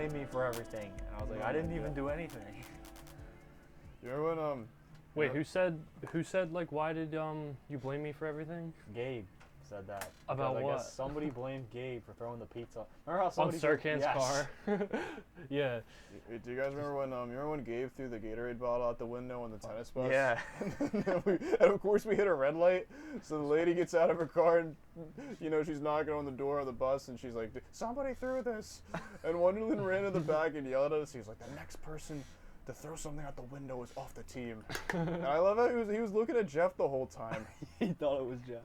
blame me for everything. And I was like, I didn't even do anything. You remember when Wait, who said like why did you blame me for everything? Gabe said that. About Because I what? guess somebody blamed Gabe for throwing the pizza. Remember how On somebody Sirkan's yes. car. Yeah. Do you guys remember when Gabe threw the Gatorade bottle out the window on the tennis bus? Yeah. And of course we hit a red light, so the lady gets out of her car and she's knocking on the door of the bus and she's like, somebody threw this. And Wonderland ran to the back and yelled at us. He's like, the next person to throw something out the window is off the team. And I love how he was looking at Jeff the whole time. He thought it was Jeff.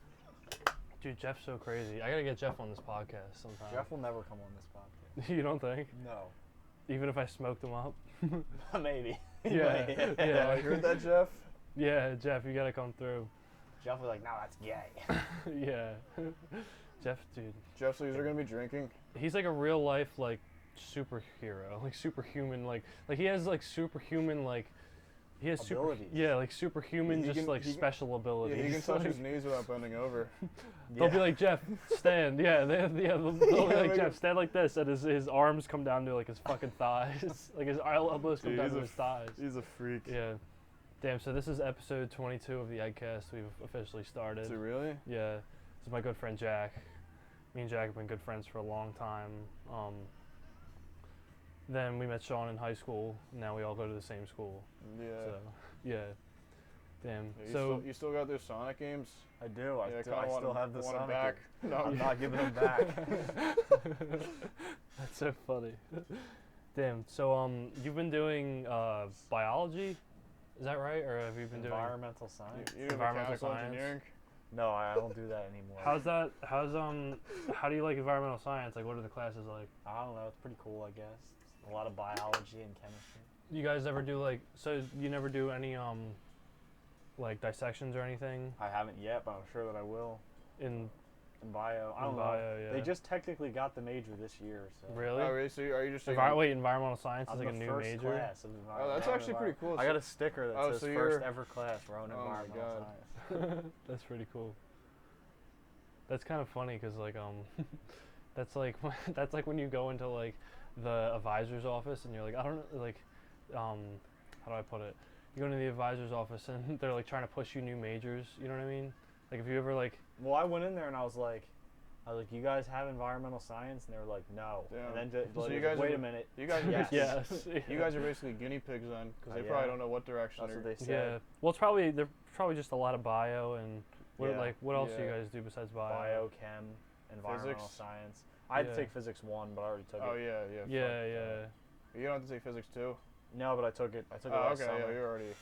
Dude, Jeff's so crazy. I gotta get Jeff on this podcast sometime. Jeff will never come on this podcast. You don't think? No. Even if I smoked him up? Maybe. Yeah. Yeah. I heard that, Jeff. Yeah, Jeff, you gotta come through. Jeff was like, no, that's gay. Yeah. Jeff, dude. Jeff, so you're gonna be drinking? He's like a real life like superhero, like superhuman, like he has like superhuman like he has Abilities. like superhuman special abilities. Yeah, he can touch Like, his knees without bending over. They'll be like, Jeff, stand. Yeah, they'll be like, make Jeff, stand like this, and his arms come down to like his fucking thighs, like his elbows come down to his thighs. He's a freak. Yeah. Damn. So this is episode 22 of the Eggcast. We've officially started. Is it really? Yeah. This is my good friend Jack. Me and Jack have been good friends for a long time. Then we met Sean in high school. Now we all go to the same school. Yeah. So, yeah. Damn. Yeah, you still got those Sonic games? I do. I kinda still have the want 'em Sonic back. game. No, I'm not giving them back. That's so funny. Damn. So you've been doing biology, is that right? Or have you been doing Environmental science? You do Environmental mechanical science? engineering? No, I don't do that anymore. How's that? How do you like environmental science? Like, what are the classes like? I don't know. It's pretty cool, I guess. A lot of biology and chemistry. You guys ever do like? So you never do any like dissections or anything I haven't yet, but I'm sure that I will. in In bio. I don't know. bio? Yeah. They just technically got the major this year, so. really. Oh, really? So are you just taking... Wait, environmental science is I'm like a the new first major. class of Oh, that's actually pretty cool. I got a sticker that Oh, says so first you're- ever class Rowan Oh my Environmental God. Science. That's pretty cool. That's kind of funny because like that's like when you go into like the advisor's office and you're like, I don't know, like how do I put it? You go into the advisor's office and they're like trying to push you new majors. You know what I mean? Like if you ever like Well, I went in there and I was like, you guys have environmental science? And they were like, no. Damn. And then So you like, guys wait are- a minute. You guys are Yes. basically, yes. you guys are basically guinea pigs then, because they Yeah. probably don't know what direction That's they're... what they said. Yeah. Well, they're probably just a lot of bio and what Yeah. what else do you Yeah. guys do besides bio? Biochem, environmental Physics? science. I had Yeah. to take physics 1, but I already took Oh, it. yeah. Yeah. You don't have to take physics too? No, but I took it. I took it Oh, last okay, summer. yeah, you're already...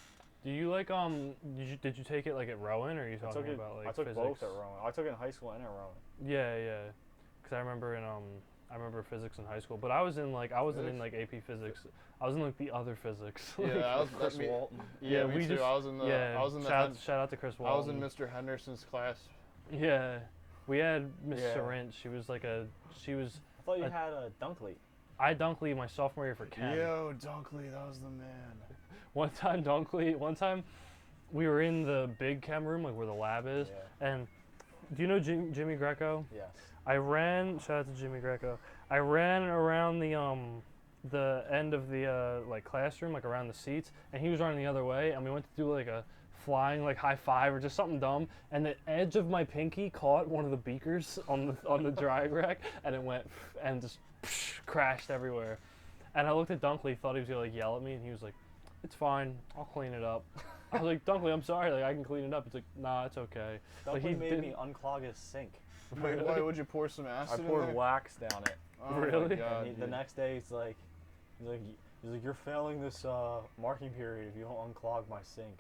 Do you like did you take it like at Rowan or are you I talking took it. about like I took physics? both at Rowan. I took it in high school and at Rowan. Yeah. Because I remember I remember physics in high school, but I wasn't in like AP physics. I was in like the other physics. Yeah, I was... Chris me- Walton. Yeah, we me too. just- I was in the... Yeah. I was in the... shout out to Chris I was in Walton. Mr. Henderson's class. Yeah. We had Miss Yeah. Sorrent. She was I thought you Uh, had a Dunkley. I Dunkley my sophomore year for chem. Yo, Dunkley, that was the man. One time we were in the big chem room, like where the lab is, Yeah. and do you know Jimmy Greco? Yes. Shout out to Jimmy Greco. I ran around the end of the like classroom, like around the seats, and he was running the other way, and we went to do like a flying like high five or just something dumb, and the edge of my pinky caught one of the beakers on the dry rack, and it went and just crashed everywhere. And I looked at Dunkley, thought he was gonna like yell at me, and he was like, "It's fine, I'll clean it up." I was like, "Dunkley, I'm sorry, like I can clean it up." It's like, "Nah, it's okay." Like, Dunkley he made didn't- me unclog his sink. Wait, why would you pour some I acid in poured there? wax down it. Oh Really? My God, And the dude. next day, he's like, you're failing this marking period if you don't unclog my sink.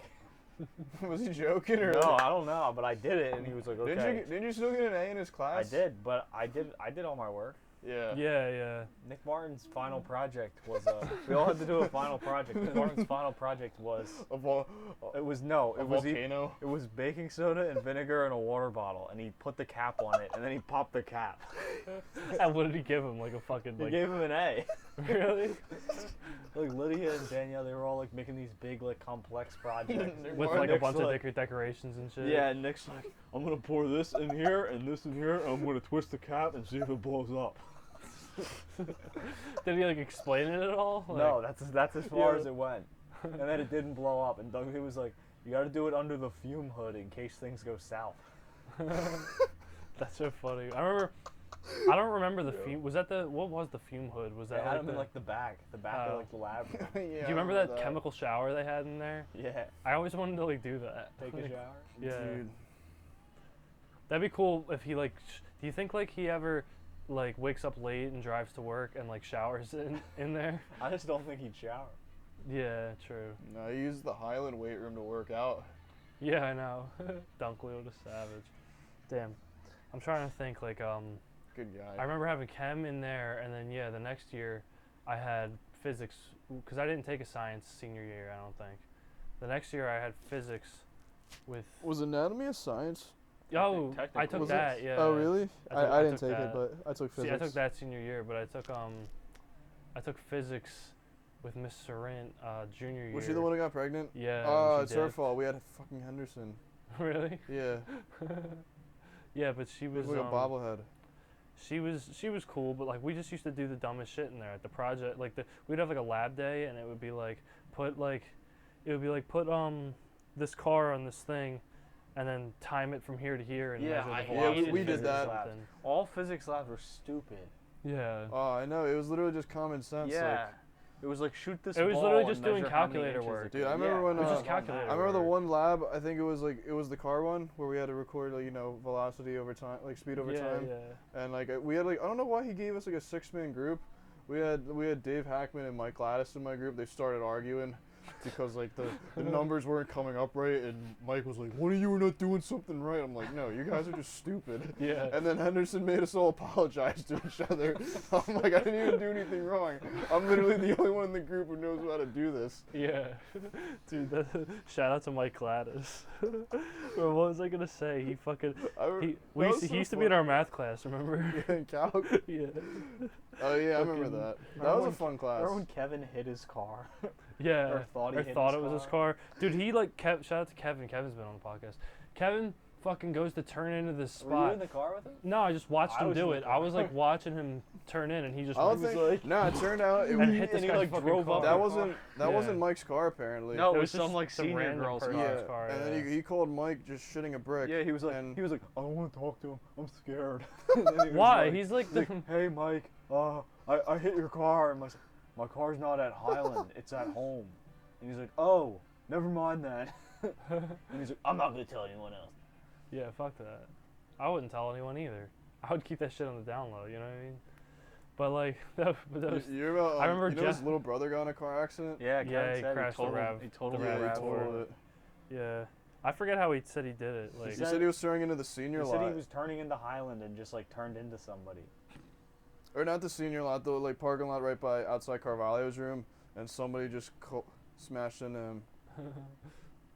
Was he joking or? No, I don't know, but I did it, and he was like, okay. Didn't you still get an A in his I class? did, but I did all my work. Yeah. Yeah. Nick Martin's final project was we all had to do a final project. Nick Martin's final project was A volcano. it was baking soda and vinegar in a water bottle, and he put the cap on it, and then he popped the cap. And what did he give him? Like a fucking He like gave him an A. really? Like Lydia and Danielle, they were all like making these big like complex projects. With Martin like a Nick's bunch of like- decorations and shit. Yeah, and Nick's like, I'm gonna pour this in here and this in here, and I'm gonna twist the cap and see if it blows up. Did he like explain it at all? No, Like, that's as far Yeah. as it went. And then it didn't blow up. And Doug was like, "You got to do it under the fume hood in case things go south." That's so funny. I don't remember the fume. Was that what was the fume hood? Was They that had like him the, in like the back Oh. of like the lab room. Yeah, do you I remember that chemical shower they had in there? Yeah, I always wanted to like do that. take a shower. Yeah. Dude. That'd be cool if he like. Do you think like he ever like wakes up late and drives to work and like showers in there? I just don't think he'd shower. Yeah, true. No, he used the Highland weight room to work out. Yeah, I know. Dunkley was a savage. Damn. I'm trying to think like Good guy. I remember having chem in there, and then yeah, the next year I had physics because I didn't take a science senior year. I don't think. The next year I had physics with. Was anatomy a science? Oh, I technically. took Was it? that. Yeah. Oh, really? I didn't took take that. it, but I took physics. See, I took that senior year, but I took physics with Miss Sorrent junior year. Was she the one who got pregnant? Yeah. Oh, she it's her did. fault. We had fucking Henderson. Really? Yeah. Yeah, but she It was was like a bobblehead. she was cool, but like we just used to do the dumbest shit in there at the project. Like we'd have like a lab day, and it would be like put this car on this thing, and then time it from here to here and Yeah, measure I the hated velocity. we or did that. something. All physics labs were stupid. Yeah. Oh, I know. It was literally just common sense. Yeah. It was like shoot this It was ball literally and just doing measure how many calculator inches work. it Dude, is. I remember Yeah, when, it was just just calculator I remember the work. one lab. I think it was the car one where we had to record like velocity over time, like speed over time. Yeah. And like we had like I don't know why he gave us like a 6-man group. We had Dave Hackman and Mike Gladys in my group. They started arguing because like the numbers weren't coming up right, and Mike was like, "One of you are not doing something right." I'm like, "No, you guys are just stupid." Yeah. And then Henderson made us all apologize to each other. I'm like, I didn't even do anything wrong. I'm literally the only one in the group who knows how to do this. Yeah, dude. Shout out to Mike Gladys. Well, what was I gonna say? He fucking he used to be in our math class. Remember? Yeah, calc. Yeah. Oh yeah, I remember Fucking- that. That Remember was a when- fun class. Remember when Kevin hit his car? Yeah. Or thought he hit thought his it was his car. car. Dude, he like shout out to Kevin. Kevin's been on the podcast. Kevin fucking goes to turn into this Were you spot. in the car with him? No, I just watched I him was do in it. the I was car. like watching him turn in, and he just I don't was think. like, No, it turned out it and was, hit this and he, guy's like, fucking drove car. up that the wasn't car. wasn't Mike's car apparently. No, It it was was some just like some senior random girl's person's car. Yeah, car, and yeah. then he called Mike just shitting a brick. Yeah, he was like, and- I don't want to talk to him. I'm scared. And then he was Why? like- He's like he's like, hey Mike, I hit your car. And my car's not at Highland. It's at home. And he's like, oh, never mind that. And he's like, I'm not gonna tell anyone else. Yeah, fuck that. I wouldn't tell anyone either. I would keep that shit on the down low. You know what I mean? But like, that was You remember, I remember you know his Jeff- little brother got in a car accident? Yeah, Yeah, Kevin he said crashed the Rav- he the totally Rav4. he Rav4. told it. yeah. I forget how he said he did it. Like, He said- said he was turning into the senior He lot. said he was turning into Highland and just like turned into somebody. Or not the senior lot, the like parking lot right by outside Carvalho's room, and somebody just smashed into him.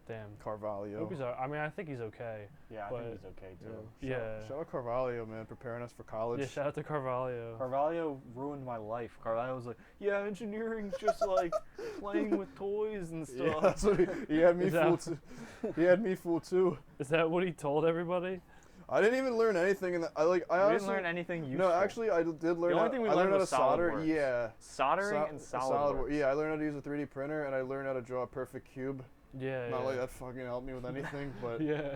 damn. Carvalho. Hope he's I mean, I think he's okay. Yeah, I But- think he's okay too. Yeah. Shout out Carvalho, man, preparing us for college. Yeah, shout out to Carvalho. Carvalho ruined my life. Carvalho was like, yeah, engineering's just like playing with toys and Yeah, stuff. that's what he had me Is that- fooled too. He had me fooled too. Is that what he told everybody? I didn't even learn anything in that. I We honestly didn't learn anything useful. No, actually, I did learn. The only how, thing we I learned learned how to was solder. SolidWorks. Yeah, soldering and SolidWorks. Yeah, I learned how to use a 3D printer, and I learned how to draw a perfect cube. Yeah. Not yeah. like that fucking helped me with anything, but Yeah.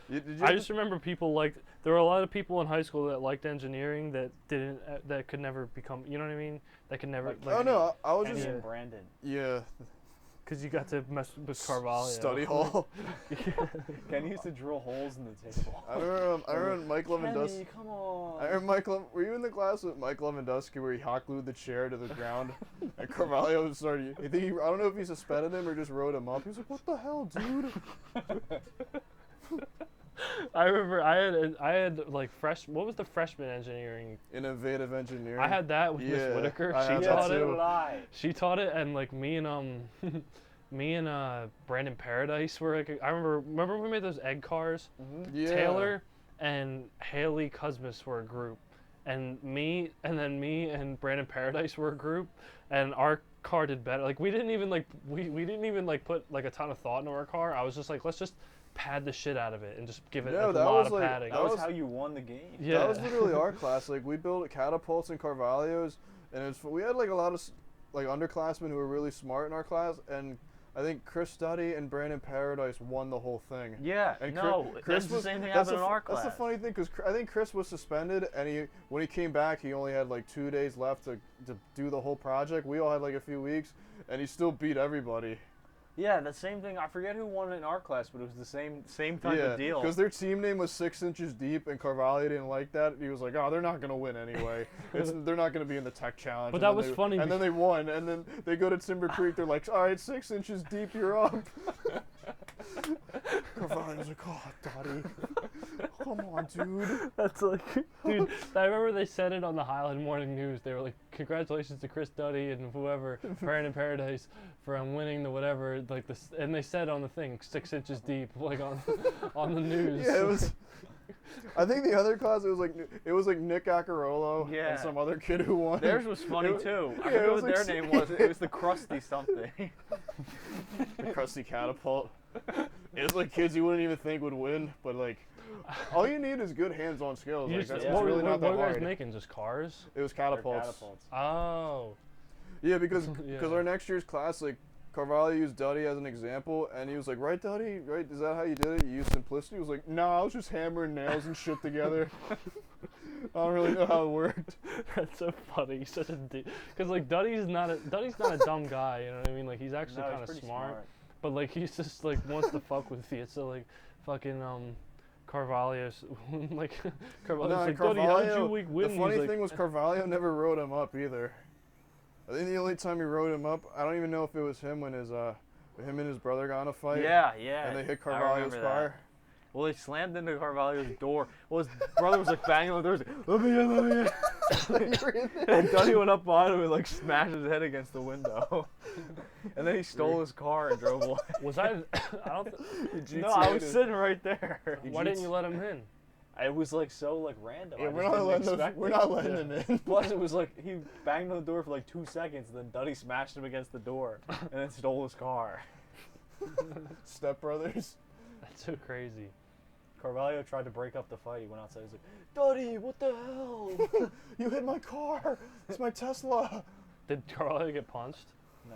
did you? I just remember people liked. There were a lot of people in high school that liked engineering that didn't. That could never become. You know what I mean? That could never. Like- oh no, I was Kenny just Yeah. and Brandon. yeah. Because you got to mess with Carvalho. Study hall. Kenny used to drill holes in the table. I remember Mike Lewandowski. Kenny, come on. I remember were you in the class with Mike Lewandowski where he hot glued the chair to the ground? And Carvalho started. I don't know if he suspended him or just wrote him up. He was like, "What the hell, dude?" I remember I had like what was the freshman engineering? Innovative engineering. I had that with Miss Yeah, Whitaker. I She had that taught too. it. So did I. She taught it, and like me and Brandon Paradise were like. I remember we made those egg cars. Yeah. Taylor and Haley Cosmas were a group, and me and Brandon Paradise were a group, and our car did better. Like we didn't even like put like a ton of thought into our car. I was just like, let's just pad the shit out of it and just give it No, like, a that lot was, of like, padding. That was how you won the game. Yeah. That was literally our class. Like we built catapults and Carvalhos, and we had like a lot of like underclassmen who were really smart in our class, and I think Chris Studdy and Brandon Paradise won the whole thing. Yeah, And no, that's the same thing happened in our class. That's the funny thing, because I think Chris was suspended, and when he came back, he only had like 2 days left to do the whole project. We all had like a few weeks, and he still beat everybody. Yeah, the same thing. I forget who won it in our class, but it was the same type of deal. Because their team name was 6 Inches Deep, and Carvalho didn't like that. He was like, "Oh, they're not gonna win anyway. They're not gonna be in the tech challenge." But And that then was they- funny And then they won, and then they go to Timber Creek. They're like, "All right, 6 Inches Deep, you're up." Carvalho's like, "Oh, Dottie, come on, dude." That's like, dude, I remember they said it on the Highland Morning News. They were like, congratulations to Chris Duddy and whoever, Brandon Paradise, for winning the whatever, like this, and they said on the thing, 6 inches deep, like on the news. Yeah, it was. I think the other class, it was like Nick Acarolo Yeah. and some other kid who won. Theirs was funny It was- too. yeah, I it forget was what like their name was. It was the Krusty something. The Krusty Catapult. It was like kids you wouldn't even think would win, but like, all you need is good hands-on skills. You Like, just- that's what, really what, not what that were you guys hard. making? Just cars? It was They're catapults. catapults. Oh. Yeah, because Yeah. our next year's class, like, Carvalho used Duddy as an example, and he was like, "Right, Duddy? Right? Is that how you did it? You used simplicity?" He was like, "No, I was just hammering nails and shit together. I don't really know how it worked." That's so funny. He's such a because like Duddy's not a dumb guy. You know what I mean? Like he's actually No, he's kind of pretty smart, but like he's just like wants to fuck with you. So like fucking Carvalho's like Carvalho's No, like Duddy, how did you Carvalho. win? The He's funny like, thing was Carvalho never wrote him up either. I think the only time he wrote him up, I don't even know if it was him when him and his brother got in a fight. Yeah, yeah. And they hit I Carvalho's remember car. that. Well, they slammed into Carvalho's door. Well, his brother was like banging on the door. He was like, let me in. And Duddy went up behind him and like smashed his head against the window. And then he stole his car and drove away. was I? I don't. No, I was sitting right there. Why didn't you let him in? It was like so like random. Yeah, I we're just not didn't letting expect we're it. not letting him in. Plus, it was like he banged on the door for like 2 seconds, and then Duddy smashed him against the door, and then stole his car. Step Brothers. That's so crazy. Carvalho tried to break up the fight. He went outside. He's like, Duddy, what the hell? You hit my car. It's my Tesla. Did Carvalho get punched? No.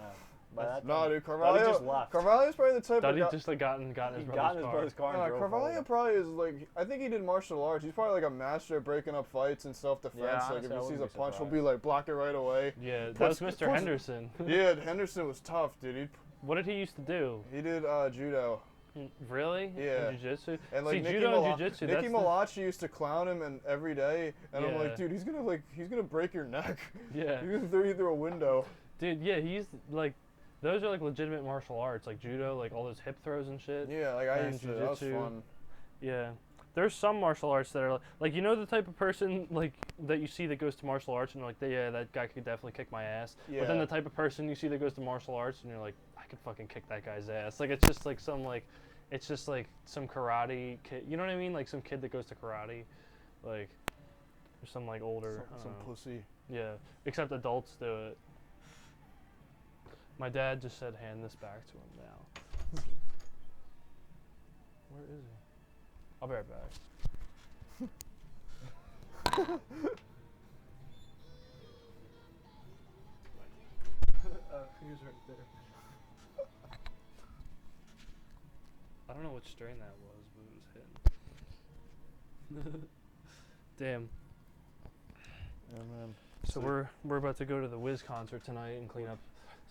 By that No, time, dude, Duddy just Carvalho. left. Carvalho's probably the type Duddy of guy. just like got in his He got in brother's his car. brother's car and drove Carvalho home. probably is like, I think he did martial arts. He's probably like a master at breaking up fights and self-defense. Yeah, like honestly, I if he sees a wouldn't be punch, he'll surprised. be like, block it right away. Yeah, that Puts- was Mr. puts- Henderson. Yeah, Henderson was tough, dude. What did he used to do? He did judo. Really? Yeah. In jiu-jitsu? And like See, Nicky, judo and jiu-jitsu, Nicky that's Malachi used to clown him and every day, and I'm Yeah. like, dude, he's gonna break your neck. Yeah. He's gonna throw you through a window. Dude, yeah, he's like, those are like legitimate martial arts, like judo, like all those hip throws and shit. Yeah, like I And used to. That was jiu-jitsu. fun. Yeah. There's some martial arts that are like you know the type of person like that you see that goes to martial arts and you're like, yeah, that guy could definitely kick my ass. But then Yeah. the type of person you see that goes to martial arts and you're like, I could fucking kick that guy's ass. Like it's just like some like, it's just like some karate kid. You know what I mean? Like some kid that goes to karate, like, or some like older. I Some don't know. pussy. Yeah, except adults do it. My dad just said, hand this back to him now. Where is he? I'll be right back. He's right there. I don't know which strain that was, but it was hitting. Damn. Yeah, man. So we're about to go to the Wiz concert tonight and clean up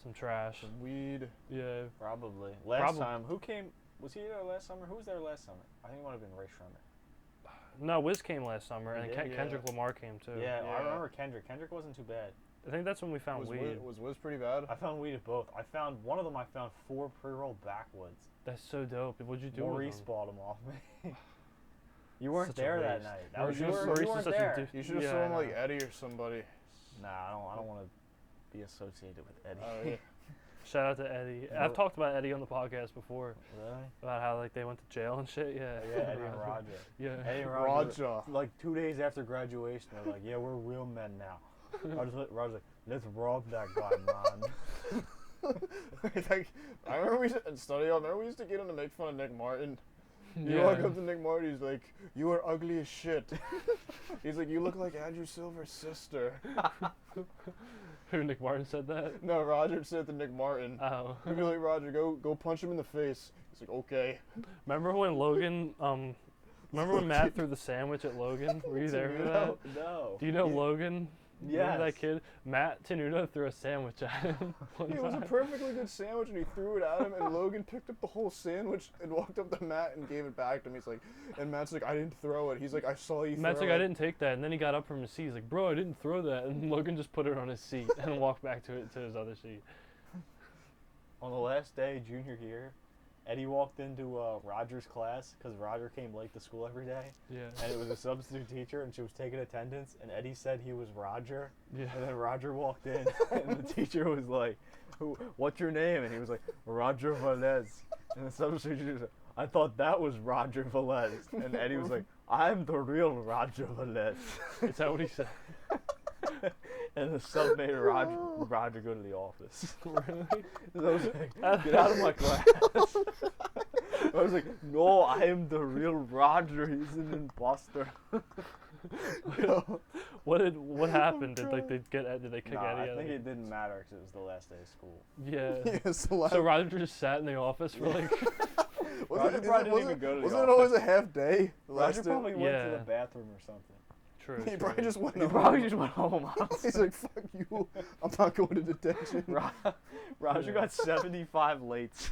some trash. Some weed. Yeah. Probably. Last time, who came? Was he there last summer? Who was there last summer? I think it might have been Ray Shremmer. No, Wiz came last summer, He and did? Yeah. Kendrick Lamar came too. Yeah, I Yeah. remember Kendrick. Kendrick wasn't too bad. I think that's when we found weed. Was Wiz pretty bad? I found weed at both. I found one of them. I found 4 pre-rolled backwoods. That's so dope. What'd you do Maurice with them? bought them off me. You weren't Such a there that waste. night. That Maurice was, is you weren't such a there. douche. You should have Yeah, shown I like know. Eddie or somebody. Nah, I don't want to be associated with Eddie. Oh, yeah. Shout out to Eddie. I've talked about Eddie on the podcast before Really? about how like they went to jail and shit. Yeah. Yeah, Eddie and Roger. Yeah. Eddie and Roger. Raja. Like 2 days after graduation, they're like, "Yeah, we're real men now." Roger's like, "Let's rob that guy, man." Like, I remember we used to, in study hall, remember we used to get him to make fun of Nick Martin. You Yeah. walk up to Nick Martin, he's like, "You are ugly as shit." He's like, "You look like Andrew Silver's sister." Who, Nick Martin said that? No, Roger said to Nick Martin. Oh. He'd be like, "Roger, go punch him in the face." He's like, "Okay." Remember when Logan, remember when Matt threw the sandwich at Logan? Were you there for that? No. Do you know Logan? Remember that Yes. kid? Matt Tenuta threw a sandwich at him one It was a time. perfectly good sandwich, and he threw it at him, and Logan picked up the whole sandwich and walked up to Matt and gave it back to him. He's like, and Matt's like, "I didn't throw it." He's like, "I saw you Matt's throw like, it." I didn't take that. And then he got up from his seat. He's like, bro, I didn't throw that. And Logan just put it on his seat and walked back to his other seat. On the last day, junior year, Eddie walked into Roger's class because Roger came late to school every day, Yeah. and it was a substitute teacher, and she was taking attendance, and Eddie said he was Roger, Yeah. and then Roger walked in, and the teacher was like, "What's your name?" And he was like, "Roger Velez," and the substitute teacher said, "I thought that was Roger Velez," and Eddie was like, "I'm the real Roger Velez," Is that what he said? and the sub made Roger go to the office. Really? So I was like, "Get out of my class." I was like, "No, I am the real Roger. He's an imposter." What happened? Did they kick Nah, Eddie I out? think it didn't matter because it was the last day of school. Yeah. Yeah, it's the last. So Roger just sat in the office for like. Roger probably didn't even go to the Wasn't it office. always a half day? The Roger last day? probably went to the Yeah. bathroom or something. True. He probably true. just went He home. probably just went home. He's like, "Fuck you! I'm not going to detention." Roger got 75 lates.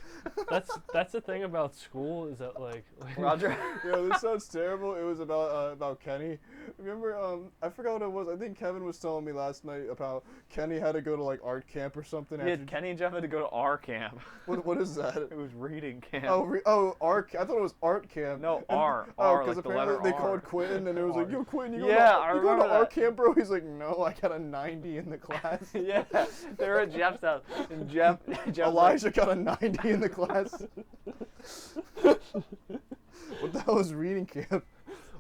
That's the thing about school is that like Roger. Yo, this sounds terrible. It was about Kenny. Remember, I forgot what it was. I think Kevin was telling me last night about Kenny had to go to like art camp or something. Yeah, After, Kenny and Jeff had to go to our camp. what is that? It was reading camp. Art. I thought it was art camp. No, And- R. Oh, R, because like the apparently letter they R. called Quentin, and it was like, R. "Yo, Quentin, you Yeah, go I to, you go to remember art that. camp, bro?" He's like, "No, I got a 90 in the class." Yeah, they were at Jeff's house, and Jeff Elijah got a 90 in the class. What the hell is reading camp?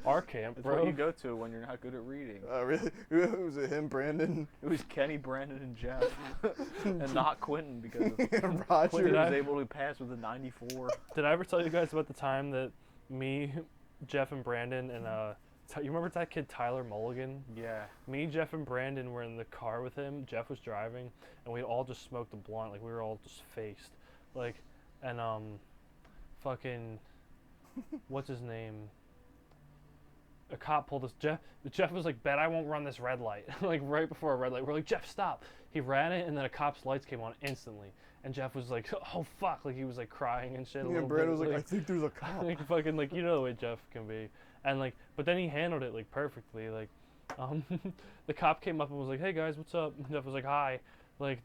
our camp, That's bro. what you go to when you're not good at reading. Really? Was it him, Brandon? It was Kenny, Brandon, and Jeff, and not Quentin because of Roger. Quentin Did I- was able to pass with a 94. Did I ever tell you guys about the time that me, Jeff, and Brandon and you remember that kid Tyler Mulligan? Yeah. Me, Jeff, and Brandon were in the car with him. Jeff was driving, and we all just smoked a blunt. Like we were all just faced, like, and fucking, what's his name? A cop pulled us. Jeff was like, "Bet I won't run this red light." Like right before a red light, we're like, "Jeff, stop!" He ran it, and then a cop's lights came on instantly. And Jeff was like, "Oh fuck!" Like he was like crying and shit. a Yeah, little Brandon bit, was like, "I think there's a cop." like fucking like you know the way Jeff can be, and like but then he handled it like perfectly. Like, the cop came up and was like, "Hey guys, what's up?" And Jeff was like, "Hi," like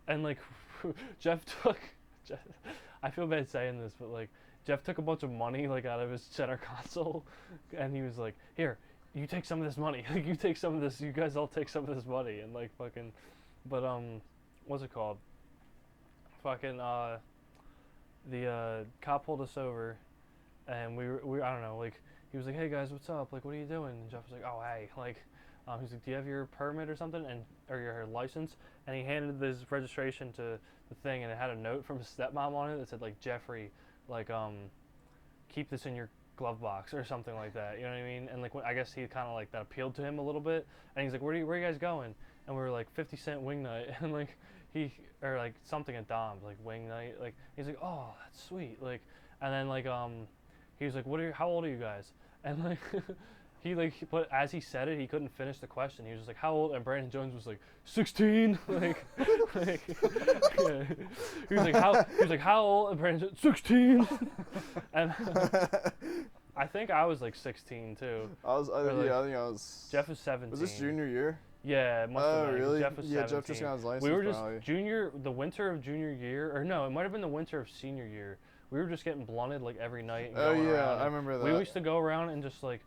and like Jeff took. I feel bad saying this, but like Jeff took a bunch of money like out of his center console, and he was like, "Here, you take some of this money. Like you take some of this. You guys all take some of this money." And like fucking, but what's it called? Fucking the cop pulled us over, and we I don't know, like he was like, "Hey guys, what's up? Like what are you doing?" And Jeff was like, "Oh hey," like he's like, "Do you have your permit or something or your license?" And he handed his registration to the thing, and it had a note from his stepmom on it that said like, "Jeffrey, like keep this in your glove box," or something like that. You know what I mean? And like I guess he kind of like that appealed to him a little bit, and he's like, where are you guys going?" And we were like 50 Cent wing night, and like or like something at Dom's like wing night. Like he's like, "Oh, that's sweet." Like, and then like he was like, how old are you guys? And like but as he said it, he couldn't finish the question. He was just like, "How old?" And Brandon Jones was like, 16. like yeah. He was like, "How old?" And Brandon Jones, 16. And I think I was like 16 too. I like, think I was. Jeff was 17. Was this junior year? Yeah, it must have Oh, been. 'Cause really? Jeff was Yeah, 17. Jeff just got his license. We were just probably. the winter of junior year, or no, it might have been the winter of senior year. We were just getting blunted like every night. And Oh going yeah, around, I remember that. We used to go around and just like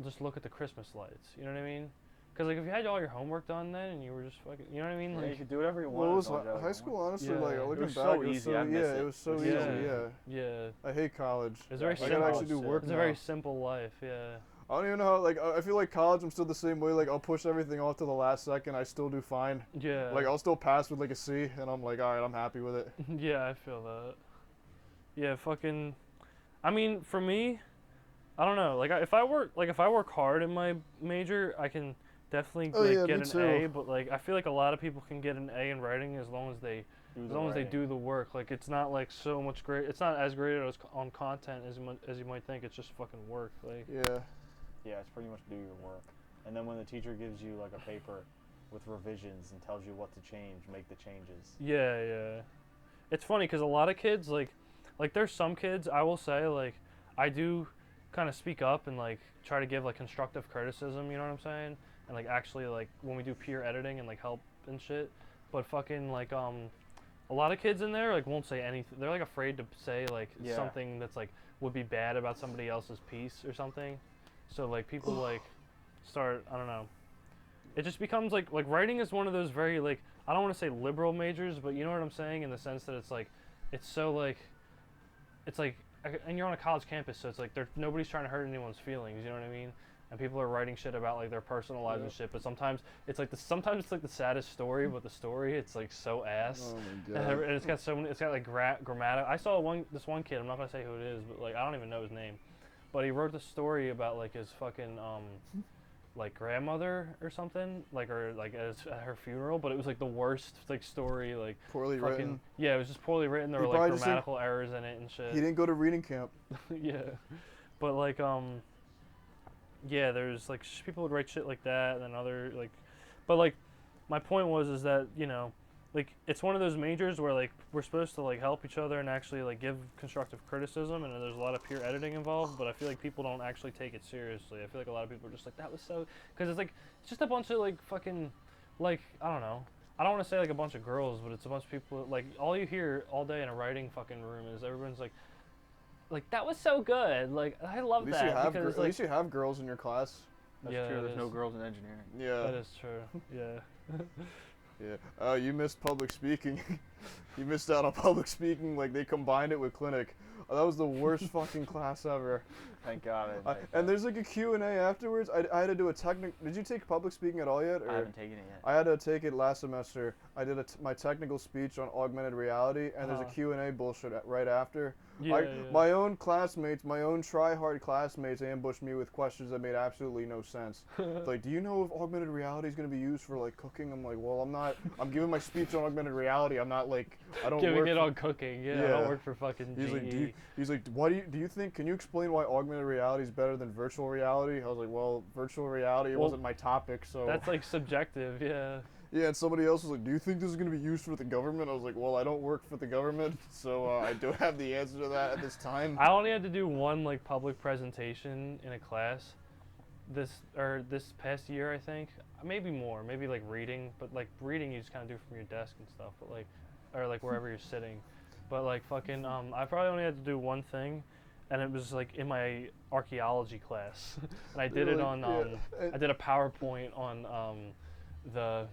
just look at the Christmas lights. You know what I mean? Because like if you had all your homework done then and you were just fucking, you know what I mean? Yeah, Like you could do whatever you Well, want. it was high school, honestly. Yeah. Like It looking was back, so it was easy, so I miss yeah, it. it was so Yeah. easy. Yeah, yeah, I hate college. it's very Yeah, I simple. gotta actually do Simple. work It's now. a very simple life. Yeah. I don't even know how, like, I feel like college, I'm still the same way. Like, I'll push everything off to the last second. I still do fine. Yeah. Like, I'll still pass with, like, a C, and I'm like, all right, I'm happy with it. Yeah, I feel that. Yeah, fucking. I mean, for me, I don't know. Like, if I work hard in my major, I can definitely Oh, yeah, get me an too. A. But like, I feel like a lot of people can get an A in writing as long as they do the work. Like, it's not like so much great. It's not as great as on content as you might think. It's just fucking work. Like. Yeah. Yeah, it's pretty much do your work. And then when the teacher gives you like a paper with revisions and tells you what to change, make the changes. Yeah, yeah. It's funny because a lot of kids like there's some kids I will say like I do kind of speak up and like try to give like constructive criticism. You know what I'm saying? And like actually like when we do peer editing and like help and shit. But fucking like a lot of kids in there like won't say anything. They're like afraid to say like Yeah. something that's like would be bad about somebody else's piece or something. So like people like start I don't know. It just becomes like writing is one of those very like I don't want to say liberal majors, but you know what I'm saying in the sense that it's like it's so like it's like and you're on a college campus, so it's like nobody's trying to hurt anyone's feelings. You know what I mean? And people are writing shit about like their personal lives and shit, but sometimes it's like the saddest story, but the story it's like so ass. Oh my god. And it's got so many. It's got like grammatical. I saw this one kid. I'm not gonna say who it is, but like I don't even know his name. But he wrote the story about like his fucking like grandmother or something, like or like at her funeral. But it was like the worst like story, like Poorly fucking written. yeah. It was just poorly written. There He were like probably just grammatical errors in it and shit. He didn't go to reading camp. Yeah, but like yeah, there's like people would write shit like that, and then other like, but like, my point was is that you know, like it's one of those majors where like we're supposed to like help each other and actually like give constructive criticism, and there's a lot of peer editing involved, but I feel like people don't actually take it seriously. I feel like a lot of people are just like that was so, because it's like it's just a bunch of like fucking, like I don't know. I don't want to say like a bunch of girls, but it's a bunch of people. Like all you hear all day in a writing fucking room is everyone's like that was so good. Like I love At least that you have because at least you have girls in your class. That's Yeah, true. it There's no is. girls in engineering. Yeah. that is true. Yeah. Yeah. Oh, you missed public speaking. You missed out on public speaking. Like they combined it with clinic. Oh, that was the worst fucking class ever. Thank God. And there's like a Q&A afterwards. I had to do a technical. Did you take public speaking at all yet? I haven't taken it yet. I had to take it last semester. I did my technical speech on augmented reality, and there's a Q&A bullshit right after. Yeah, My own classmates, my own try-hard classmates ambushed me with questions that made absolutely no sense. Like, do you know if augmented reality is going to be used for, like, cooking? I'm like, well, I'm not. I'm giving my speech on augmented reality. I'm not, like, I don't Giving work it for, on cooking. Yeah, I Yeah. don't work for fucking He's GE. like, he's like, why do you think? Can you explain why augmented reality is better than virtual reality? I was like, well, virtual reality Well, wasn't my topic, so. That's like subjective. Yeah. Yeah, and somebody else was like, do you think this is going to be used for the government? I was like, well, I don't work for the government, so I don't have the answer to that at this time. I only had to do one like public presentation in a class this past year, I think. Maybe more, maybe like reading, but like reading you just kind of do from your desk and stuff, but like or like wherever you're sitting. But like fucking I probably only had to do one thing, and it was like in my archaeology class. And I did it on I did a PowerPoint on the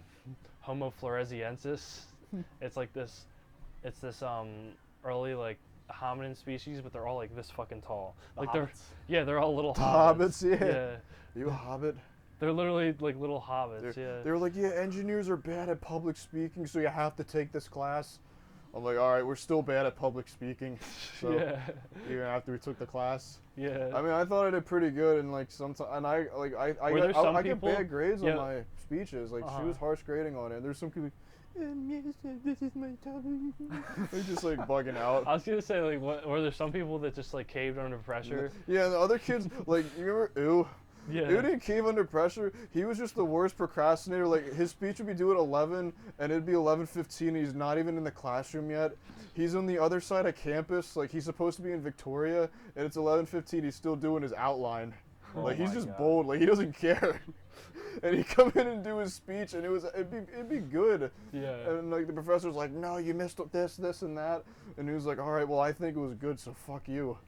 Homo floresiensis. It's like this early like hominin species, but they're all like this fucking tall. Like they're all little hobbits. Hobbits, yeah. Yeah. You a hobbit? They're literally like little hobbits, yeah. They were like, yeah, engineers are bad at public speaking, so you have to take this class. I'm like, all right, we're still bad at public speaking. So Yeah. even after we took the class. Yeah. I mean, I thought I did pretty good, and like sometimes, and I Were there some I get people- bad grades Yeah. on my speeches. Like she was harsh grading on it. There's some people. This is my topic. They're just like bugging out. I was gonna say like, were there some people that just like caved under pressure? Yeah, the other kids, like, you remember Ew? Yeah. Ew didn't cave under pressure. He was just the worst procrastinator. Like, his speech would be due at 11, and it'd be 11:15, and he's not even in the classroom yet. He's on the other side of campus. Like, he's supposed to be in Victoria, and it's 11:15. He's still doing his outline. Oh Like, he's my just God. bold. Like, he doesn't care. And he'd come in and do his speech, and it'd be good. Yeah. And like the professor's like, no, you missed this, and that. And he was like, all right, well, I think it was good, so fuck you.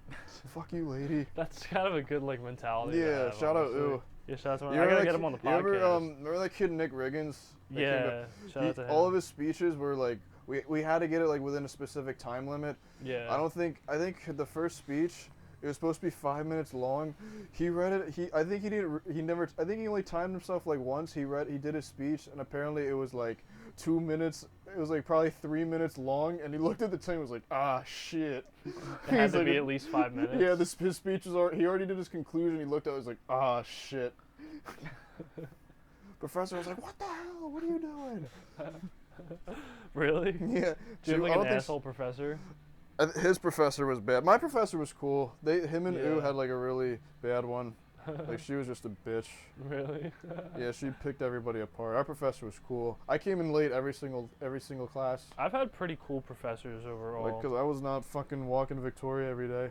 Fuck you, lady. That's kind of a good like mentality. to Yeah, have, shout out honestly. Ooh. Yeah, shout out to him. You I remember gotta that get him on the kid- you podcast. remember that kid Nick Riggins? That came Yeah. to- Shout out to him. all of his speeches were like, we had to get it like within a specific time limit. Yeah. I think the first speech, It was supposed to be 5 minutes long. He read it. I think he didn't. He never. I think he only timed himself like once. He did his speech, and apparently it was like 2 minutes. It was like probably 3 minutes long, and he looked at the time and was like, ah, shit. It had He's to like, be at least 5 minutes. Yeah, his speech was already, he already did his conclusion. He looked at it, was like, ah, shit. Professor was like, what the hell? What are you doing? Really? Yeah. Do you have I like don't an think asshole professor? his professor was bad. My professor was cool. Him and Yeah. Ooh had like a really bad one. Like she was just a bitch. Really? Yeah, she picked everybody apart. Our professor was cool. I came in late every single class. I've had pretty cool professors overall. Like, cause I was not fucking walking Victoria every day.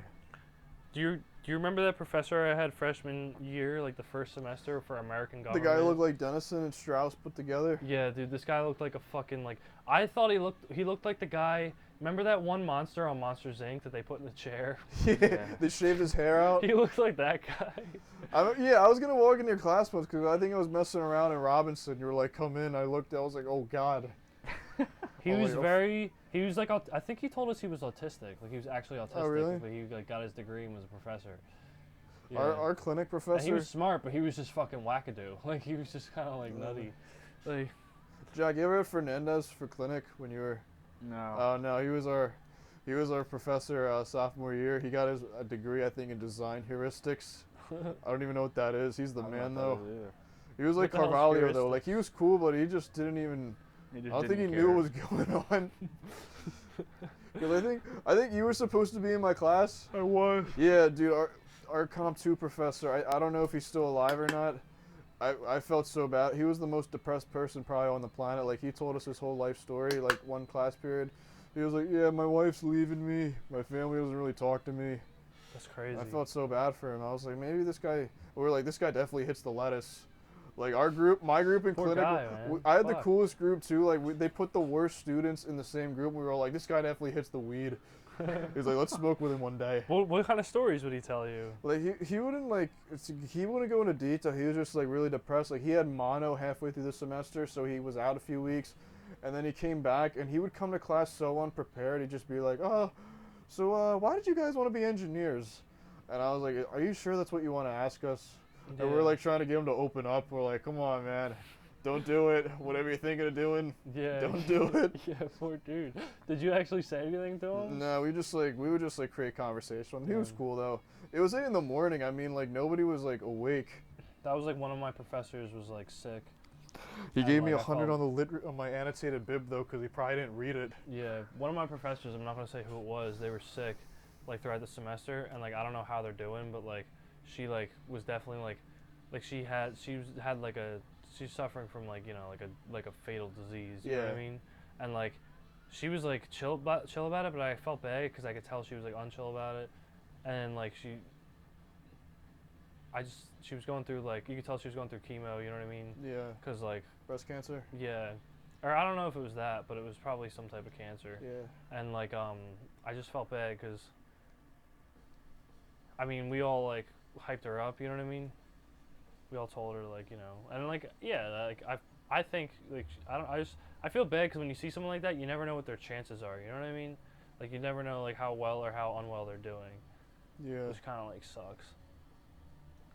Do you remember that professor I had freshman year, like the first semester for American The government? guy looked like Dennison and Strauss put together. Yeah, dude, this guy looked like a fucking like. I thought he looked like the guy. Remember that one monster on Monsters Inc. that they put in the chair? Yeah. They shaved his hair out. He looked like that guy. I was gonna walk in your class once because I think I was messing around in Robinson. You were like, "Come in." I looked. I was like, "Oh God." He Oh, was wait, very. He was like. I think he told us he was autistic. Like he was actually autistic. Oh, really? But he like got his degree and was a professor. Yeah. Our clinic And he professor. was smart, but he was just fucking wackadoo. Like he was just kind of like nutty. Like Jack, you ever have Fernandez for clinic when you were? No. Oh no, he was our professor sophomore year. He got his degree, I think, in design heuristics. I don't even know what that is. He's the I don't know man what though. that is either. He was like What the hell's Carvalho though. heuristics? Like he was cool, but he just didn't even. He I just don't think he didn't knew care. what was going on. 'Cause I think you were supposed to be in my class. I was. Yeah, dude, our Comp 2 professor, I don't know if he's still alive or not. I felt so bad. He was the most depressed person probably on the planet. Like, he told us his whole life story, like, one class period. He was like, yeah, my wife's leaving me. My family doesn't really talk to me. That's crazy. I felt so bad for him. I was like, maybe this guy, we were like, this guy definitely hits the lettuce. Like, my group in Poor clinic, guy, man. I had the Fuck. coolest group too. Like, they put the worst students in the same group. We were all like, this guy definitely hits the weed. He was like, let's smoke with him one day. What kind of stories would he tell you? Like he wouldn't he wouldn't go into detail. He was just like really depressed. Like he had mono halfway through the semester, so he was out a few weeks, and then he came back and he would come to class so unprepared. He'd just be like, "Oh, so why did you guys want to be engineers?" And I was like, "Are you sure that's what you want to ask us?" And we're Yeah. like trying to get him to open up. We're like, "Come on, man, don't do it. Whatever you're thinking of doing, Yeah. don't do it." Yeah, poor dude. Did you actually say anything to him? No, we would just like create conversation. He was Yeah. cool though. It was 8 in the morning. I mean, like nobody was like awake. That was like one of my professors was like sick. He And, gave me like, I 100 felt- on my annotated bib though, because he probably didn't read it. Yeah, one of my professors, I'm not gonna say who it was, they were sick, like throughout the semester, and like I don't know how they're doing, but like she like was definitely like she's suffering from like like a fatal disease. You know what I Yeah. mean? And like she was like chill about it, but I felt bad because I could tell she was like unchill about it, and like she was going through like you could tell she was going through chemo. You know what I mean? Yeah, Because like breast cancer. yeah. Or I don't know if it was that, but it was probably some type of cancer. Yeah. And like I just felt bad because I mean we all like hyped her up, you know what I mean? We all told her like, and like yeah, like I think like I feel bad because when you see someone like that, you never know what their chances are, you know what I mean? Like you never know like how well or how unwell they're doing, Yeah. which kind of like sucks.